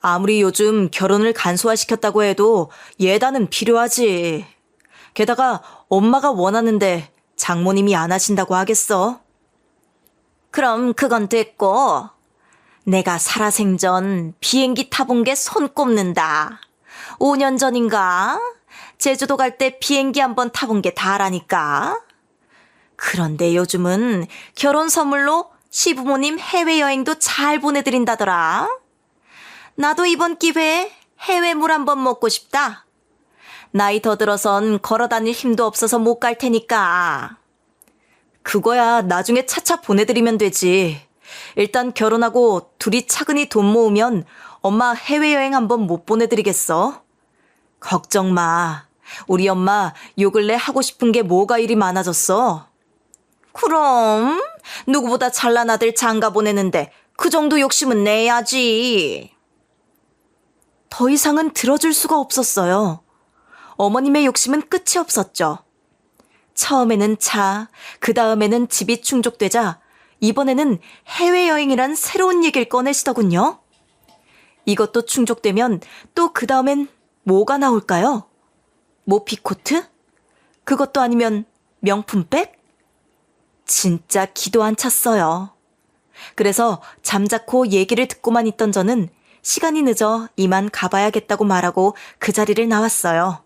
아무리 요즘 결혼을 간소화시켰다고 해도 예단은 필요하지. 게다가 엄마가 원하는데 장모님이 안 하신다고 하겠어? 그럼 그건 됐고 내가 살아생전 비행기 타본 게 손꼽는다. 5년 전인가? 제주도 갈 때 비행기 한번 타본 게 다라니까. 그런데 요즘은 결혼 선물로 시부모님 해외여행도 잘 보내드린다더라. 나도 이번 기회에 해외물 한번 먹고 싶다. 나이 더 들어선 걸어 다닐 힘도 없어서 못 갈 테니까. 그거야 나중에 차차 보내드리면 되지. 일단 결혼하고 둘이 차근히 돈 모으면 엄마 해외여행 한번 못 보내드리겠어. 걱정 마. 우리 엄마 요 근래 하고 싶은 게 뭐가 이리 많아졌어. 그럼 누구보다 잘난 아들 장가 보내는데 그 정도 욕심은 내야지. 더 이상은 들어줄 수가 없었어요. 어머님의 욕심은 끝이 없었죠. 처음에는 차, 그 다음에는 집이 충족되자 이번에는 해외여행이란 새로운 얘기를 꺼내시더군요. 이것도 충족되면 또 그 다음엔 뭐가 나올까요? 모피코트? 그것도 아니면 명품백? 진짜 기도 안 찼어요. 그래서 잠자코 얘기를 듣고만 있던 저는 시간이 늦어 이만 가봐야겠다고 말하고 그 자리를 나왔어요.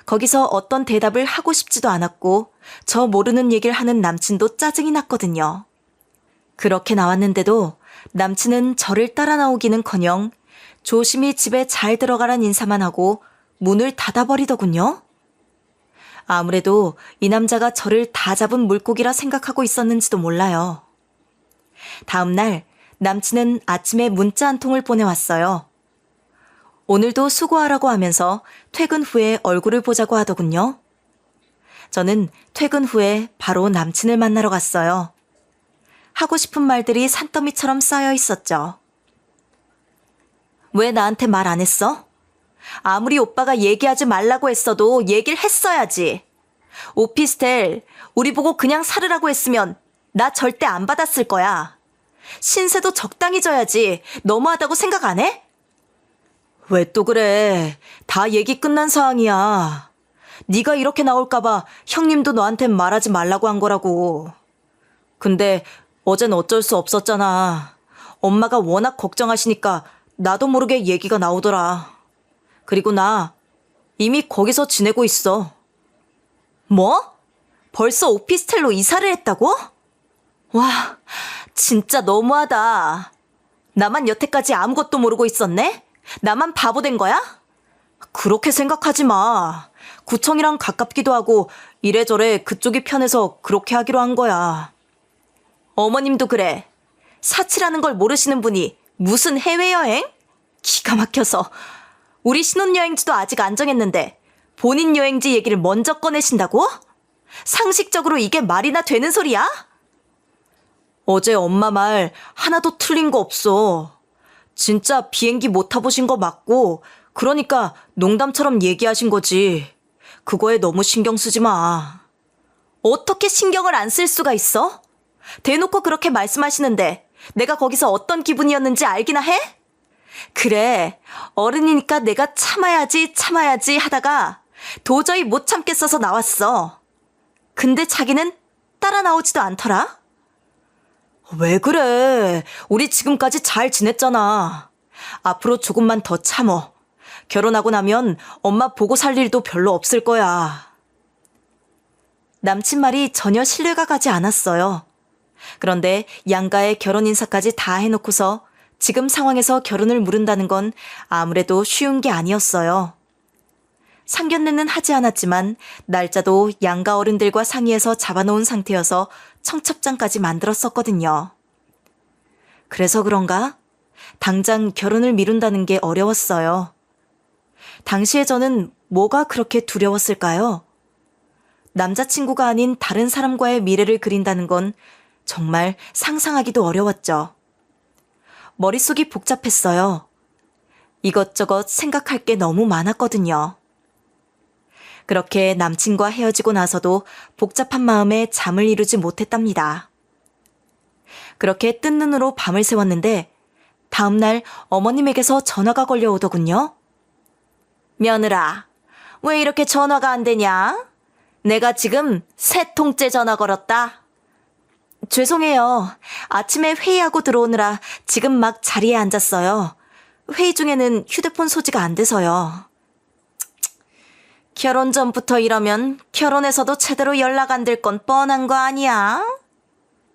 거기서 어떤 대답을 하고 싶지도 않았고 저 모르는 얘기를 하는 남친도 짜증이 났거든요. 그렇게 나왔는데도 남친은 저를 따라 나오기는커녕 조심히 집에 잘 들어가란 인사만 하고 문을 닫아버리더군요. 아무래도 이 남자가 저를 다 잡은 물고기라 생각하고 있었는지도 몰라요. 다음 날 남친은 아침에 문자 한 통을 보내왔어요. 오늘도 수고하라고 하면서 퇴근 후에 얼굴을 보자고 하더군요. 저는 퇴근 후에 바로 남친을 만나러 갔어요. 하고 싶은 말들이 산더미처럼 쌓여 있었죠. 왜 나한테 말 안 했어? 아무리 오빠가 얘기하지 말라고 했어도 얘기를 했어야지. 오피스텔 우리 보고 그냥 살으라고 했으면 나 절대 안 받았을 거야. 신세도 적당히 져야지. 너무하다고 생각 안 해? 왜 또 그래. 다 얘기 끝난 사항이야. 네가 이렇게 나올까 봐 형님도 너한텐 말하지 말라고 한 거라고. 근데 어젠 어쩔 수 없었잖아. 엄마가 워낙 걱정하시니까 나도 모르게 얘기가 나오더라. 그리고 나 이미 거기서 지내고 있어. 뭐? 벌써 오피스텔로 이사를 했다고? 와, 진짜 너무하다. 나만 여태까지 아무것도 모르고 있었네? 나만 바보 된 거야? 그렇게 생각하지 마. 구청이랑 가깝기도 하고 이래저래 그쪽이 편해서 그렇게 하기로 한 거야. 어머님도 그래. 사치라는 걸 모르시는 분이 무슨 해외여행? 기가 막혀서. 우리 신혼여행지도 아직 안 정했는데 본인 여행지 얘기를 먼저 꺼내신다고? 상식적으로 이게 말이나 되는 소리야? 어제 엄마 말 하나도 틀린 거 없어. 진짜 비행기 못 타보신 거 맞고 그러니까 농담처럼 얘기하신 거지. 그거에 너무 신경 쓰지 마. 어떻게 신경을 안 쓸 수가 있어? 대놓고 그렇게 말씀하시는데 내가 거기서 어떤 기분이었는지 알기나 해? 그래, 어른이니까 내가 참아야지 하다가 도저히 못 참겠어서 나왔어. 근데 자기는 따라 나오지도 않더라? 왜 그래? 우리 지금까지 잘 지냈잖아. 앞으로 조금만 더 참어. 결혼하고 나면 엄마 보고 살 일도 별로 없을 거야. 남친 말이 전혀 신뢰가 가지 않았어요. 그런데 양가의 결혼 인사까지 다 해놓고서 지금 상황에서 결혼을 미룬다는 건 아무래도 쉬운 게 아니었어요. 상견례는 하지 않았지만 날짜도 양가 어른들과 상의해서 잡아놓은 상태여서 청첩장까지 만들었었거든요. 그래서 그런가? 당장 결혼을 미룬다는 게 어려웠어요. 당시에 저는 뭐가 그렇게 두려웠을까요? 남자친구가 아닌 다른 사람과의 미래를 그린다는 건 정말 상상하기도 어려웠죠. 머릿속이 복잡했어요. 이것저것 생각할 게 너무 많았거든요. 그렇게 남친과 헤어지고 나서도 복잡한 마음에 잠을 이루지 못했답니다. 그렇게 뜬 눈으로 밤을 새웠는데 다음날 어머님에게서 전화가 걸려오더군요. 며느라, 왜 이렇게 전화가 안 되냐? 내가 지금 3통째 전화 걸었다. 죄송해요. 아침에 회의하고 들어오느라 지금 막 자리에 앉았어요. 회의 중에는 휴대폰 소지가 안 돼서요. 결혼 전부터 이러면 결혼해서도 제대로 연락 안 될 건 뻔한 거 아니야?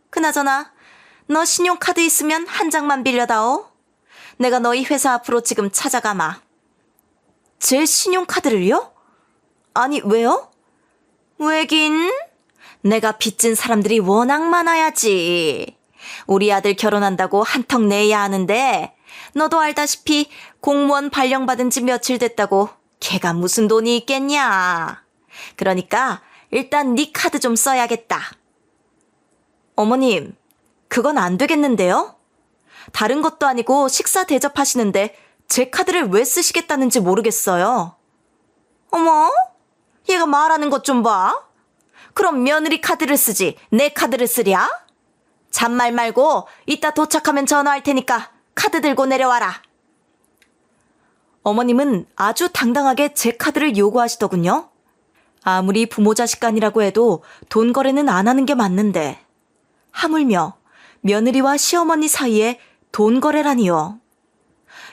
그나저나 너 신용카드 있으면 한 장만 빌려다오. 내가 너희 회사 앞으로 지금 찾아가마. 제 신용카드를요? 아니 왜요? 왜긴? 내가 빚진 사람들이 워낙 많아야지. 우리 아들 결혼한다고 한턱 내야 하는데 너도 알다시피 공무원 발령받은 지 며칠 됐다고 걔가 무슨 돈이 있겠냐. 그러니까 일단 네 카드 좀 써야겠다. 어머님, 그건 안 되겠는데요? 다른 것도 아니고 식사 대접하시는데 제 카드를 왜 쓰시겠다는지 모르겠어요. 어머, 얘가 말하는 것 좀 봐. 그럼 며느리 카드를 쓰지 내 카드를 쓰랴? 잔말 말고 이따 도착하면 전화할 테니까 카드 들고 내려와라. 어머님은 아주 당당하게 제 카드를 요구하시더군요. 아무리 부모 자식 간이라고 해도 돈 거래는 안 하는 게 맞는데 하물며 며느리와 시어머니 사이에 돈 거래라니요.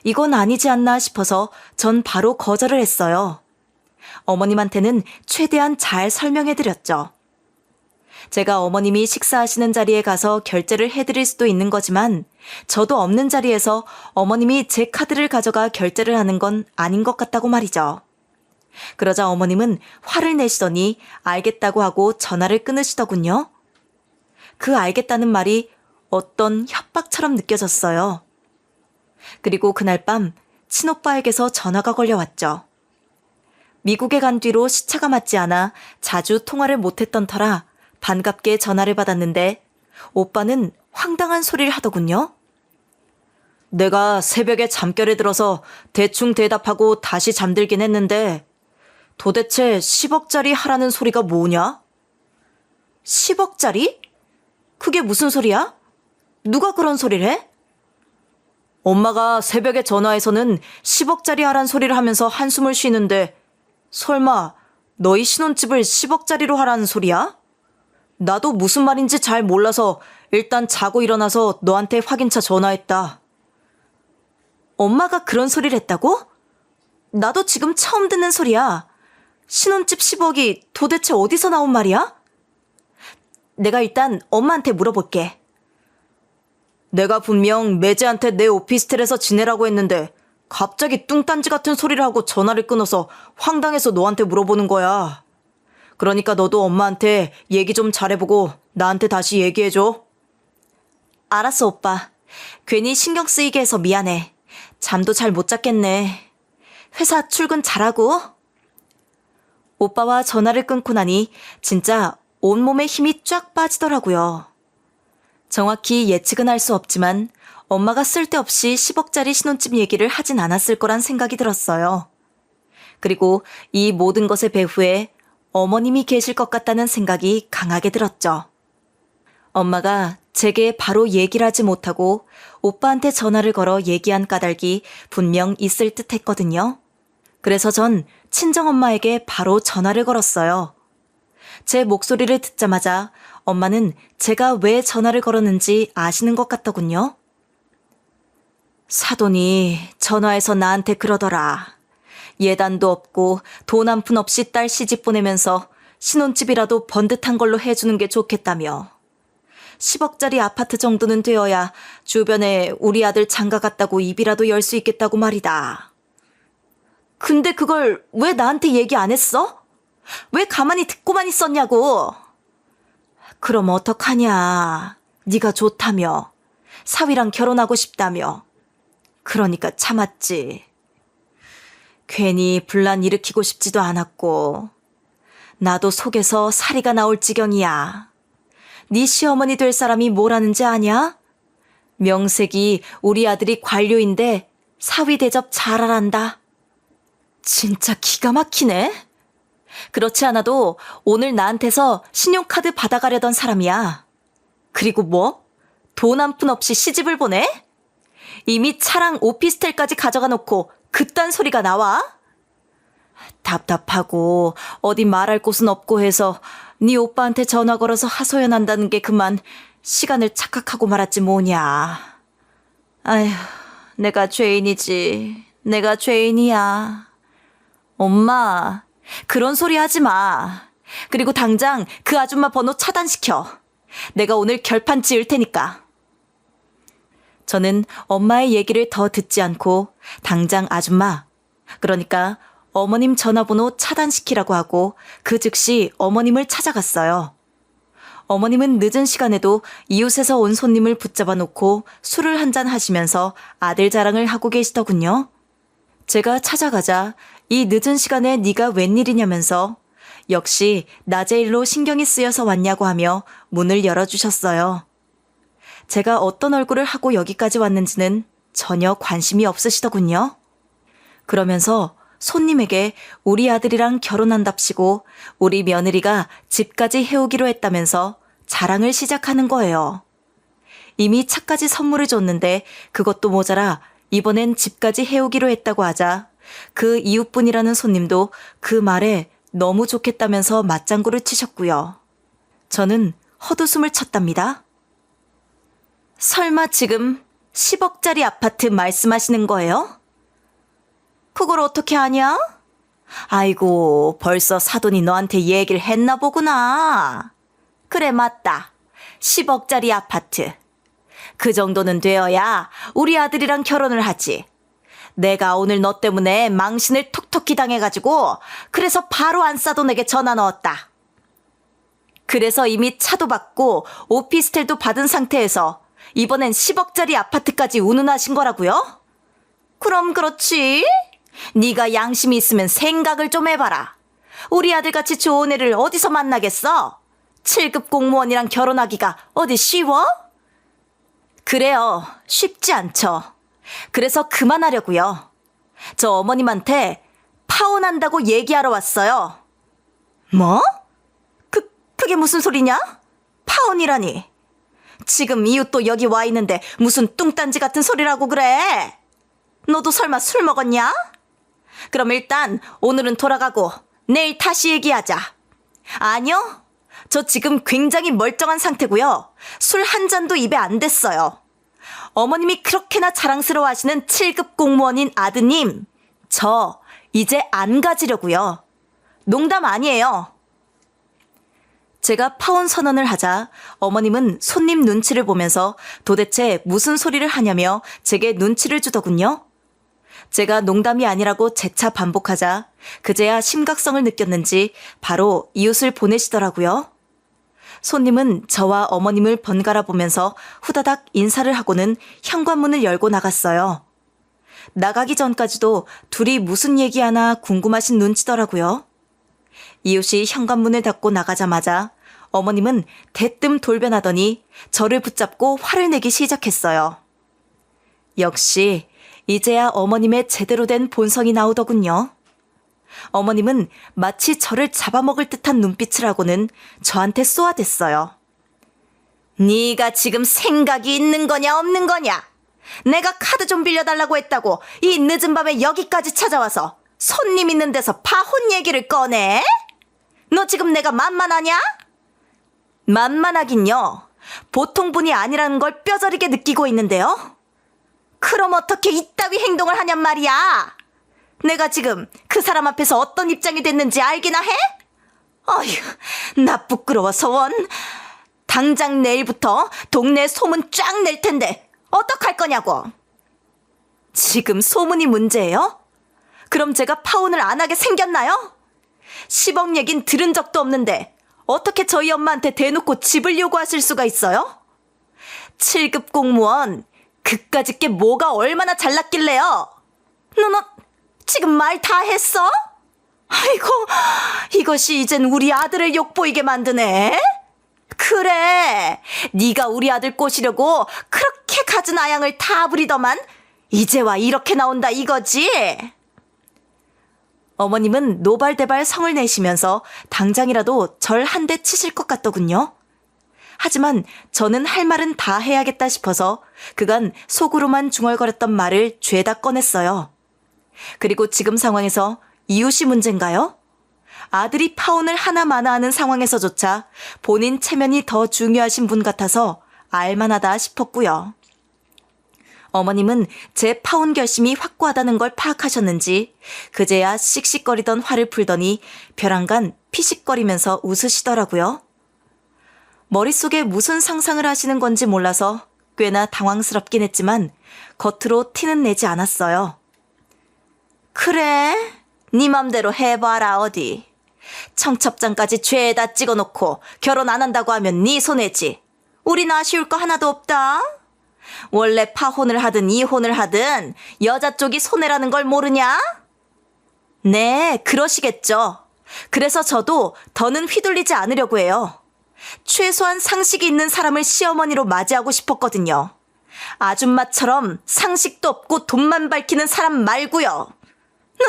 이건 아니지 않나 싶어서 전 바로 거절을 했어요. 어머님한테는 최대한 잘 설명해드렸죠. 제가 어머님이 식사하시는 자리에 가서 결제를 해드릴 수도 있는 거지만 저도 없는 자리에서 어머님이 제 카드를 가져가 결제를 하는 건 아닌 것 같다고 말이죠. 그러자 어머님은 화를 내시더니 알겠다고 하고 전화를 끊으시더군요. 그 알겠다는 말이 어떤 협박처럼 느껴졌어요. 그리고 그날 밤 친오빠에게서 전화가 걸려왔죠. 미국에 간 뒤로 시차가 맞지 않아 자주 통화를 못했던 터라 반갑게 전화를 받았는데 오빠는 황당한 소리를 하더군요. 내가 새벽에 잠결에 들어서 대충 대답하고 다시 잠들긴 했는데 도대체 10억짜리 하라는 소리가 뭐냐? 10억짜리? 그게 무슨 소리야? 누가 그런 소리를 해? 엄마가 새벽에 전화해서는 10억짜리 하란 소리를 하면서 한숨을 쉬는데 설마 너희 신혼집을 10억짜리로 하라는 소리야? 나도 무슨 말인지 잘 몰라서 일단 자고 일어나서 너한테 확인차 전화했다. 엄마가 그런 소리를 했다고? 나도 지금 처음 듣는 소리야. 신혼집 10억이 도대체 어디서 나온 말이야? 내가 일단 엄마한테 물어볼게. 내가 분명 매제한테 내 오피스텔에서 지내라고 했는데 갑자기 뚱딴지 같은 소리를 하고 전화를 끊어서 황당해서 너한테 물어보는 거야. 그러니까 너도 엄마한테 얘기 좀 잘해보고 나한테 다시 얘기해줘. 알았어, 오빠. 괜히 신경 쓰이게 해서 미안해. 잠도 잘 못 잤겠네. 회사 출근 잘하고. 오빠와 전화를 끊고 나니 진짜 온몸에 힘이 쫙 빠지더라고요. 정확히 예측은 할 수 없지만 엄마가 쓸데없이 10억짜리 신혼집 얘기를 하진 않았을 거란 생각이 들었어요. 그리고 이 모든 것의 배후에 어머님이 계실 것 같다는 생각이 강하게 들었죠. 엄마가 제게 바로 얘기를 하지 못하고 오빠한테 전화를 걸어 얘기한 까닭이 분명 있을 듯 했거든요. 그래서 전 친정엄마에게 바로 전화를 걸었어요. 제 목소리를 듣자마자 엄마는 제가 왜 전화를 걸었는지 아시는 것 같더군요. 사돈이 전화해서 나한테 그러더라. 예단도 없고 돈 한 푼 없이 딸 시집 보내면서 신혼집이라도 번듯한 걸로 해주는 게 좋겠다며. 10억짜리 아파트 정도는 되어야 주변에 우리 아들 장가 갔다고 입이라도 열 수 있겠다고 말이다. 근데 그걸 왜 나한테 얘기 안 했어? 왜 가만히 듣고만 있었냐고. 그럼 어떡하냐. 네가 좋다며. 사위랑 결혼하고 싶다며. 그러니까 참았지. 괜히 분란 일으키고 싶지도 않았고 나도 속에서 사리가 나올 지경이야. 네 시어머니 될 사람이 뭐라는지 아냐? 명색이 우리 아들이 관료인데 사위 대접 잘하란다. 진짜 기가 막히네. 그렇지 않아도 오늘 나한테서 신용카드 받아가려던 사람이야. 그리고 뭐? 돈 한 푼 없이 시집을 보내? 이미 차랑 오피스텔까지 가져가 놓고 그딴 소리가 나와? 답답하고 어디 말할 곳은 없고 해서 네 오빠한테 전화 걸어서 하소연한다는 게 그만 시간을 착각하고 말았지 뭐냐. 아휴, 내가 죄인이지. 내가 죄인이야. 엄마, 그런 소리 하지 마. 그리고 당장 그 아줌마 번호 차단시켜. 내가 오늘 결판 지을 테니까. 저는 엄마의 얘기를 더 듣지 않고 당장 아줌마, 그러니까 어머님 전화번호 차단시키라고 하고 그 즉시 어머님을 찾아갔어요. 어머님은 늦은 시간에도 이웃에서 온 손님을 붙잡아 놓고 술을 한잔 하시면서 아들 자랑을 하고 계시더군요. 제가 찾아가자 이 늦은 시간에 네가 웬일이냐면서 역시 낮의 일로 신경이 쓰여서 왔냐고 하며 문을 열어주셨어요. 제가 어떤 얼굴을 하고 여기까지 왔는지는 전혀 관심이 없으시더군요. 그러면서 손님에게 우리 아들이랑 결혼한답시고 우리 며느리가 집까지 해오기로 했다면서 자랑을 시작하는 거예요. 이미 차까지 선물을 줬는데 그것도 모자라 이번엔 집까지 해오기로 했다고 하자 그 이웃분이라는 손님도 그 말에 너무 좋겠다면서 맞장구를 치셨고요. 저는 헛웃음을 쳤답니다. 설마 지금 10억짜리 아파트 말씀하시는 거예요? 그걸 어떻게 아냐? 아이고, 벌써 사돈이 너한테 얘기를 했나 보구나. 그래, 맞다. 10억짜리 아파트. 그 정도는 되어야 우리 아들이랑 결혼을 하지. 내가 오늘 너 때문에 망신을 톡톡히 당해가지고 그래서 바로 안싸돈에게 전화 넣었다. 그래서 이미 차도 받고 오피스텔도 받은 상태에서 이번엔 10억짜리 아파트까지 운운하신 거라고요? 그럼 그렇지. 네가 양심이 있으면 생각을 좀 해봐라. 우리 아들같이 좋은 애를 어디서 만나겠어? 7급 공무원이랑 결혼하기가 어디 쉬워? 그래요. 쉽지 않죠. 그래서 그만하려고요. 저 어머님한테 파혼한다고 얘기하러 왔어요. 뭐? 그게 무슨 소리냐? 파혼이라니. 지금 이웃도 여기 와 있는데 무슨 뚱딴지 같은 소리라고 그래? 너도 설마 술 먹었냐? 그럼 일단 오늘은 돌아가고 내일 다시 얘기하자. 아니요. 저 지금 굉장히 멀쩡한 상태고요. 술 한 잔도 입에 안 댔어요. 어머님이 그렇게나 자랑스러워하시는 7급 공무원인 아드님, 저 이제 안 가지려고요. 농담 아니에요. 제가 파혼 선언을 하자 어머님은 손님 눈치를 보면서 도대체 무슨 소리를 하냐며 제게 눈치를 주더군요. 제가 농담이 아니라고 재차 반복하자 그제야 심각성을 느꼈는지 바로 이웃을 보내시더라고요. 손님은 저와 어머님을 번갈아 보면서 후다닥 인사를 하고는 현관문을 열고 나갔어요. 나가기 전까지도 둘이 무슨 얘기하나 궁금하신 눈치더라고요. 이웃이 현관문을 닫고 나가자마자 어머님은 대뜸 돌변하더니 저를 붙잡고 화를 내기 시작했어요. 역시 이제야 어머님의 제대로 된 본성이 나오더군요. 어머님은 마치 저를 잡아먹을 듯한 눈빛을 하고는 저한테 쏘아댔어요. 네가 지금 생각이 있는 거냐 없는 거냐? 내가 카드 좀 빌려달라고 했다고 이 늦은 밤에 여기까지 찾아와서 손님 있는 데서 파혼 얘기를 꺼내? 너 지금 내가 만만하냐? 만만하긴요. 보통 분이 아니라는 걸 뼈저리게 느끼고 있는데요. 그럼 어떻게 이따위 행동을 하냔 말이야. 내가 지금 그 사람 앞에서 어떤 입장이 됐는지 알기나 해? 어휴, 나 부끄러워서 원. 당장 내일부터 동네 소문 쫙 낼 텐데 어떡할 거냐고. 지금 소문이 문제예요? 그럼 제가 파혼을 안 하게 생겼나요? 10억 얘긴 들은 적도 없는데 어떻게 저희 엄마한테 대놓고 집을 요구하실 수가 있어요? 7급 공무원, 그까짓 게 뭐가 얼마나 잘났길래요? 너 지금 말 다 했어? 아이고, 이것이 이젠 우리 아들을 욕보이게 만드네. 그래, 네가 우리 아들 꼬시려고 그렇게 갖은 아양을 다 부리더만 이제와 이렇게 나온다 이거지? 어머님은 노발대발 성을 내시면서 당장이라도 절 한 대 치실 것 같더군요. 하지만 저는 할 말은 다 해야겠다 싶어서 그간 속으로만 중얼거렸던 말을 죄다 꺼냈어요. 그리고 지금 상황에서 이웃이 문제인가요? 아들이 파혼을 하나마나 하는 상황에서조차 본인 체면이 더 중요하신 분 같아서 알만하다 싶었고요. 어머님은 제 파혼 결심이 확고하다는 걸 파악하셨는지 그제야 씩씩거리던 화를 풀더니 벼랑간 피식거리면서 웃으시더라고요. 머릿속에 무슨 상상을 하시는 건지 몰라서 꽤나 당황스럽긴 했지만 겉으로 티는 내지 않았어요. 그래, 네 맘대로 해봐라 어디. 청첩장까지 죄에다 찍어놓고 결혼 안 한다고 하면 네 손해지. 우린 아쉬울 거 하나도 없다. 원래 파혼을 하든 이혼을 하든 여자 쪽이 손해라는 걸 모르냐? 네, 그러시겠죠. 그래서 저도 더는 휘둘리지 않으려고 해요. 최소한 상식이 있는 사람을 시어머니로 맞이하고 싶었거든요. 아줌마처럼 상식도 없고 돈만 밝히는 사람 말고요. 너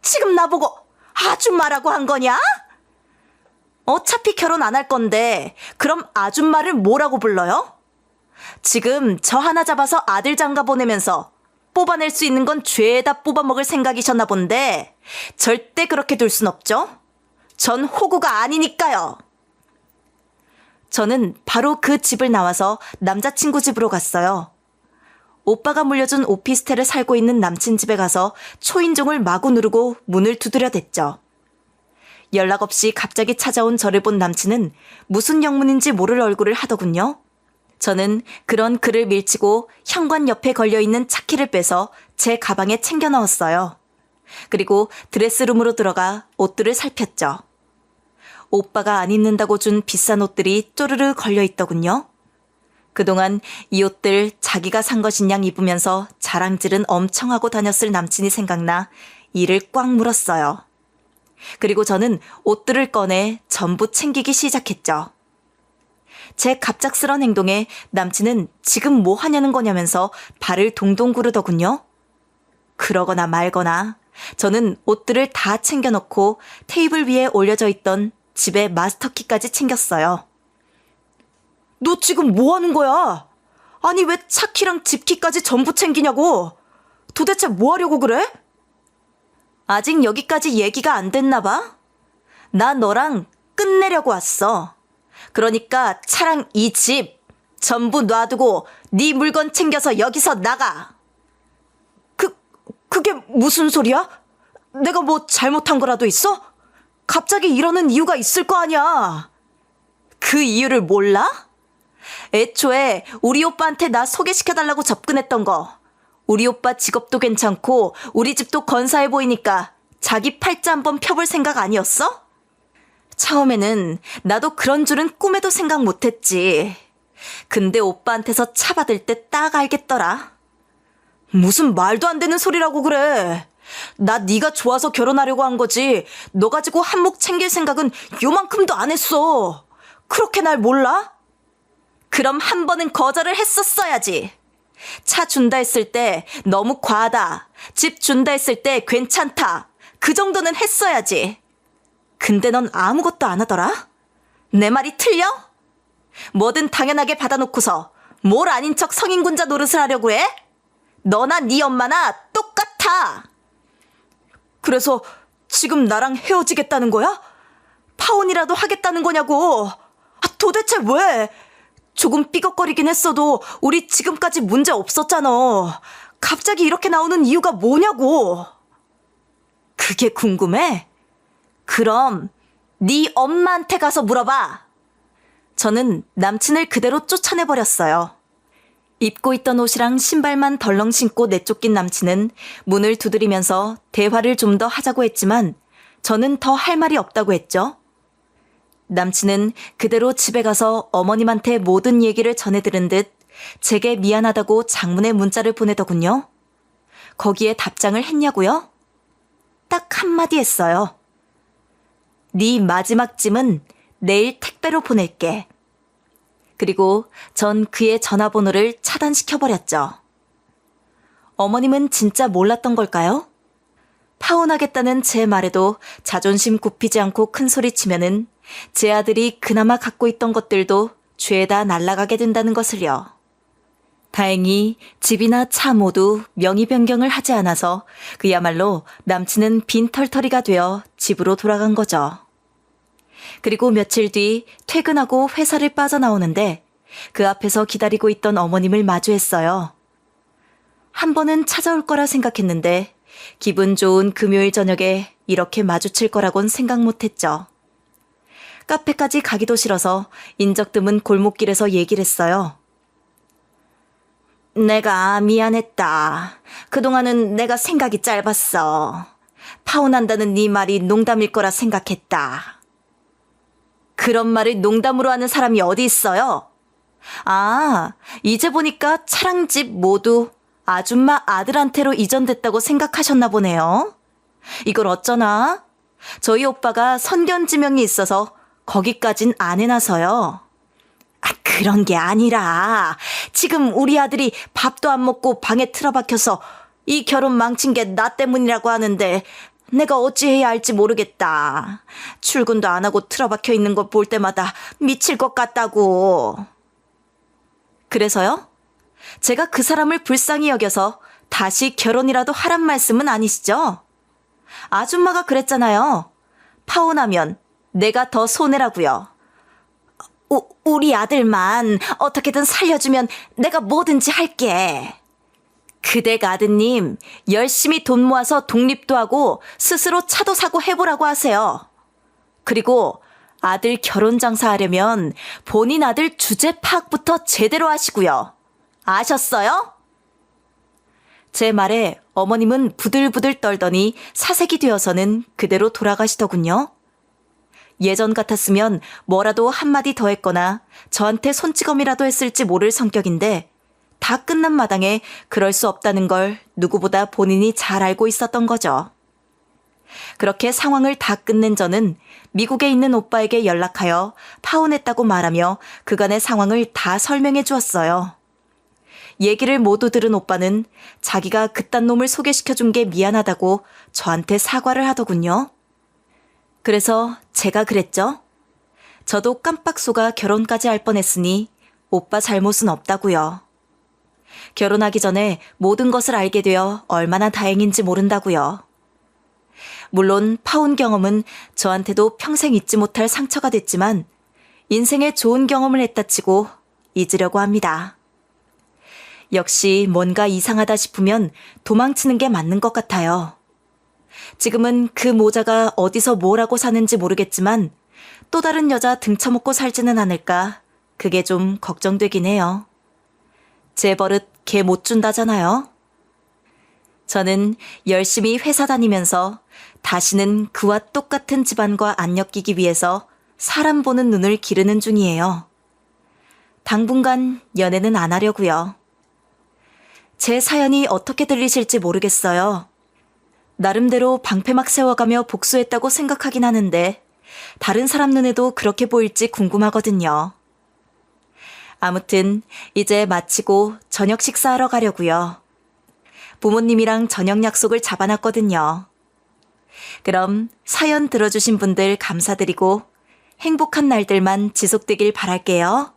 지금 나보고 아줌마라고 한 거냐? 어차피 결혼 안 할 건데 그럼 아줌마를 뭐라고 불러요? 지금 저 하나 잡아서 아들 장가 보내면서 뽑아낼 수 있는 건 죄에다 뽑아먹을 생각이셨나 본데 절대 그렇게 둘 순 없죠? 전 호구가 아니니까요. 저는 바로 그 집을 나와서 남자친구 집으로 갔어요. 오빠가 물려준 오피스텔에 살고 있는 남친 집에 가서 초인종을 마구 누르고 문을 두드려댔죠. 연락 없이 갑자기 찾아온 저를 본 남친은 무슨 영문인지 모를 얼굴을 하더군요. 저는 그런 그를 밀치고 현관 옆에 걸려있는 차키를 빼서 제 가방에 챙겨 넣었어요. 그리고 드레스룸으로 들어가 옷들을 살폈죠. 오빠가 안 입는다고 준 비싼 옷들이 쪼르르 걸려있더군요. 그동안 이 옷들 자기가 산 것인 양 입으면서 자랑질은 엄청 하고 다녔을 남친이 생각나 이를 꽉 물었어요. 그리고 저는 옷들을 꺼내 전부 챙기기 시작했죠. 제 갑작스런 행동에 남친은 지금 뭐 하냐는 거냐면서 발을 동동 구르더군요. 그러거나 말거나 저는 옷들을 다 챙겨놓고 테이블 위에 올려져 있던 집의 마스터키까지 챙겼어요. 너 지금 뭐 하는 거야? 아니 왜 차키랑 집키까지 전부 챙기냐고? 도대체 뭐 하려고 그래? 아직 여기까지 얘기가 안 됐나 봐? 나 너랑 끝내려고 왔어. 그러니까 차랑 이 집 전부 놔두고 네 물건 챙겨서 여기서 나가. 그게 무슨 소리야? 내가 뭐 잘못한 거라도 있어? 갑자기 이러는 이유가 있을 거 아니야. 그 이유를 몰라? 애초에 우리 오빠한테 나 소개시켜달라고 접근했던 거. 우리 오빠 직업도 괜찮고 우리 집도 건사해 보이니까 자기 팔자 한번 펴볼 생각 아니었어? 처음에는 나도 그런 줄은 꿈에도 생각 못했지. 근데 오빠한테서 차 받을 때 딱 알겠더라. 무슨 말도 안 되는 소리라고 그래. 나 네가 좋아서 결혼하려고 한 거지. 너 가지고 한몫 챙길 생각은 요만큼도 안 했어. 그렇게 날 몰라? 그럼 한 번은 거절을 했었어야지. 차 준다 했을 때 너무 과하다. 집 준다 했을 때 괜찮다. 그 정도는 했어야지. 근데 넌 아무것도 안 하더라? 내 말이 틀려? 뭐든 당연하게 받아놓고서 뭘 아닌 척 성인군자 노릇을 하려고 해? 너나 네 엄마나 똑같아. 그래서 지금 나랑 헤어지겠다는 거야? 파혼이라도 하겠다는 거냐고. 도대체 왜? 조금 삐걱거리긴 했어도 우리 지금까지 문제 없었잖아. 갑자기 이렇게 나오는 이유가 뭐냐고. 그게 궁금해? 그럼 네 엄마한테 가서 물어봐. 저는 남친을 그대로 쫓아내버렸어요. 입고 있던 옷이랑 신발만 덜렁 신고 내쫓긴 남친은 문을 두드리면서 대화를 좀 더 하자고 했지만 저는 더 할 말이 없다고 했죠. 남친은 그대로 집에 가서 어머님한테 모든 얘기를 전해들은 듯 제게 미안하다고 장문의 문자를 보내더군요. 거기에 답장을 했냐고요? 딱 한마디 했어요. 네 마지막 짐은 내일 택배로 보낼게. 그리고 전 그의 전화번호를 차단시켜버렸죠. 어머님은 진짜 몰랐던 걸까요? 파혼하겠다는 제 말에도 자존심 굽히지 않고 큰 소리치면은 제 아들이 그나마 갖고 있던 것들도 죄다 날아가게 된다는 것을요. 다행히 집이나 차 모두 명의 변경을 하지 않아서 그야말로 남친은 빈털터리가 되어 집으로 돌아간 거죠. 그리고 며칠 뒤 퇴근하고 회사를 빠져나오는데 그 앞에서 기다리고 있던 어머님을 마주했어요. 한 번은 찾아올 거라 생각했는데 기분 좋은 금요일 저녁에 이렇게 마주칠 거라곤 생각 못했죠. 카페까지 가기도 싫어서 인적 드문 골목길에서 얘기를 했어요. 내가 미안했다. 그동안은 내가 생각이 짧았어. 파혼한다는 네 말이 농담일 거라 생각했다. 그런 말을 농담으로 하는 사람이 어디 있어요? 아, 이제 보니까 차랑 집 모두 아줌마 아들한테로 이전됐다고 생각하셨나 보네요. 이걸 어쩌나? 저희 오빠가 선견지명이 있어서 거기까진 안 해놔서요. 그런 게 아니라 지금 우리 아들이 밥도 안 먹고 방에 틀어박혀서 이 결혼 망친 게 나 때문이라고 하는데 내가 어찌해야 할지 모르겠다. 출근도 안 하고 틀어박혀 있는 거 볼 때마다 미칠 것 같다고. 그래서요? 제가 그 사람을 불쌍히 여겨서 다시 결혼이라도 하란 말씀은 아니시죠? 아줌마가 그랬잖아요. 파혼하면 내가 더 손해라고요. 우리 아들만 어떻게든 살려주면 내가 뭐든지 할게. 그댁 아드님 열심히 돈 모아서 독립도 하고 스스로 차도 사고 해보라고 하세요. 그리고 아들 결혼 장사하려면 본인 아들 주제 파악부터 제대로 하시고요. 아셨어요? 제 말에 어머님은 부들부들 떨더니 사색이 되어서는 그대로 돌아가시더군요. 예전 같았으면 뭐라도 한마디 더 했거나 저한테 손찌검이라도 했을지 모를 성격인데 다 끝난 마당에 그럴 수 없다는 걸 누구보다 본인이 잘 알고 있었던 거죠. 그렇게 상황을 다 끝낸 저는 미국에 있는 오빠에게 연락하여 파혼했다고 말하며 그간의 상황을 다 설명해 주었어요. 얘기를 모두 들은 오빠는 자기가 그딴 놈을 소개시켜준 게 미안하다고 저한테 사과를 하더군요. 그래서 제가 그랬죠. 저도 깜빡 속아 결혼까지 할 뻔했으니 오빠 잘못은 없다고요. 결혼하기 전에 모든 것을 알게 되어 얼마나 다행인지 모른다고요. 물론 파혼 경험은 저한테도 평생 잊지 못할 상처가 됐지만 인생에 좋은 경험을 했다 치고 잊으려고 합니다. 역시 뭔가 이상하다 싶으면 도망치는 게 맞는 것 같아요. 지금은 그 모자가 어디서 뭘 하고 사는지 모르겠지만 또 다른 여자 등쳐먹고 살지는 않을까 그게 좀 걱정되긴 해요. 제 버릇 개 못 준다잖아요. 저는 열심히 회사 다니면서 다시는 그와 똑같은 집안과 안 엮이기 위해서 사람 보는 눈을 기르는 중이에요. 당분간 연애는 안 하려고요. 제 사연이 어떻게 들리실지 모르겠어요. 나름대로 방패막 세워가며 복수했다고 생각하긴 하는데 다른 사람 눈에도 그렇게 보일지 궁금하거든요. 아무튼 이제 마치고 저녁 식사하러 가려고요. 부모님이랑 저녁 약속을 잡아놨거든요. 그럼 사연 들어주신 분들 감사드리고 행복한 날들만 지속되길 바랄게요.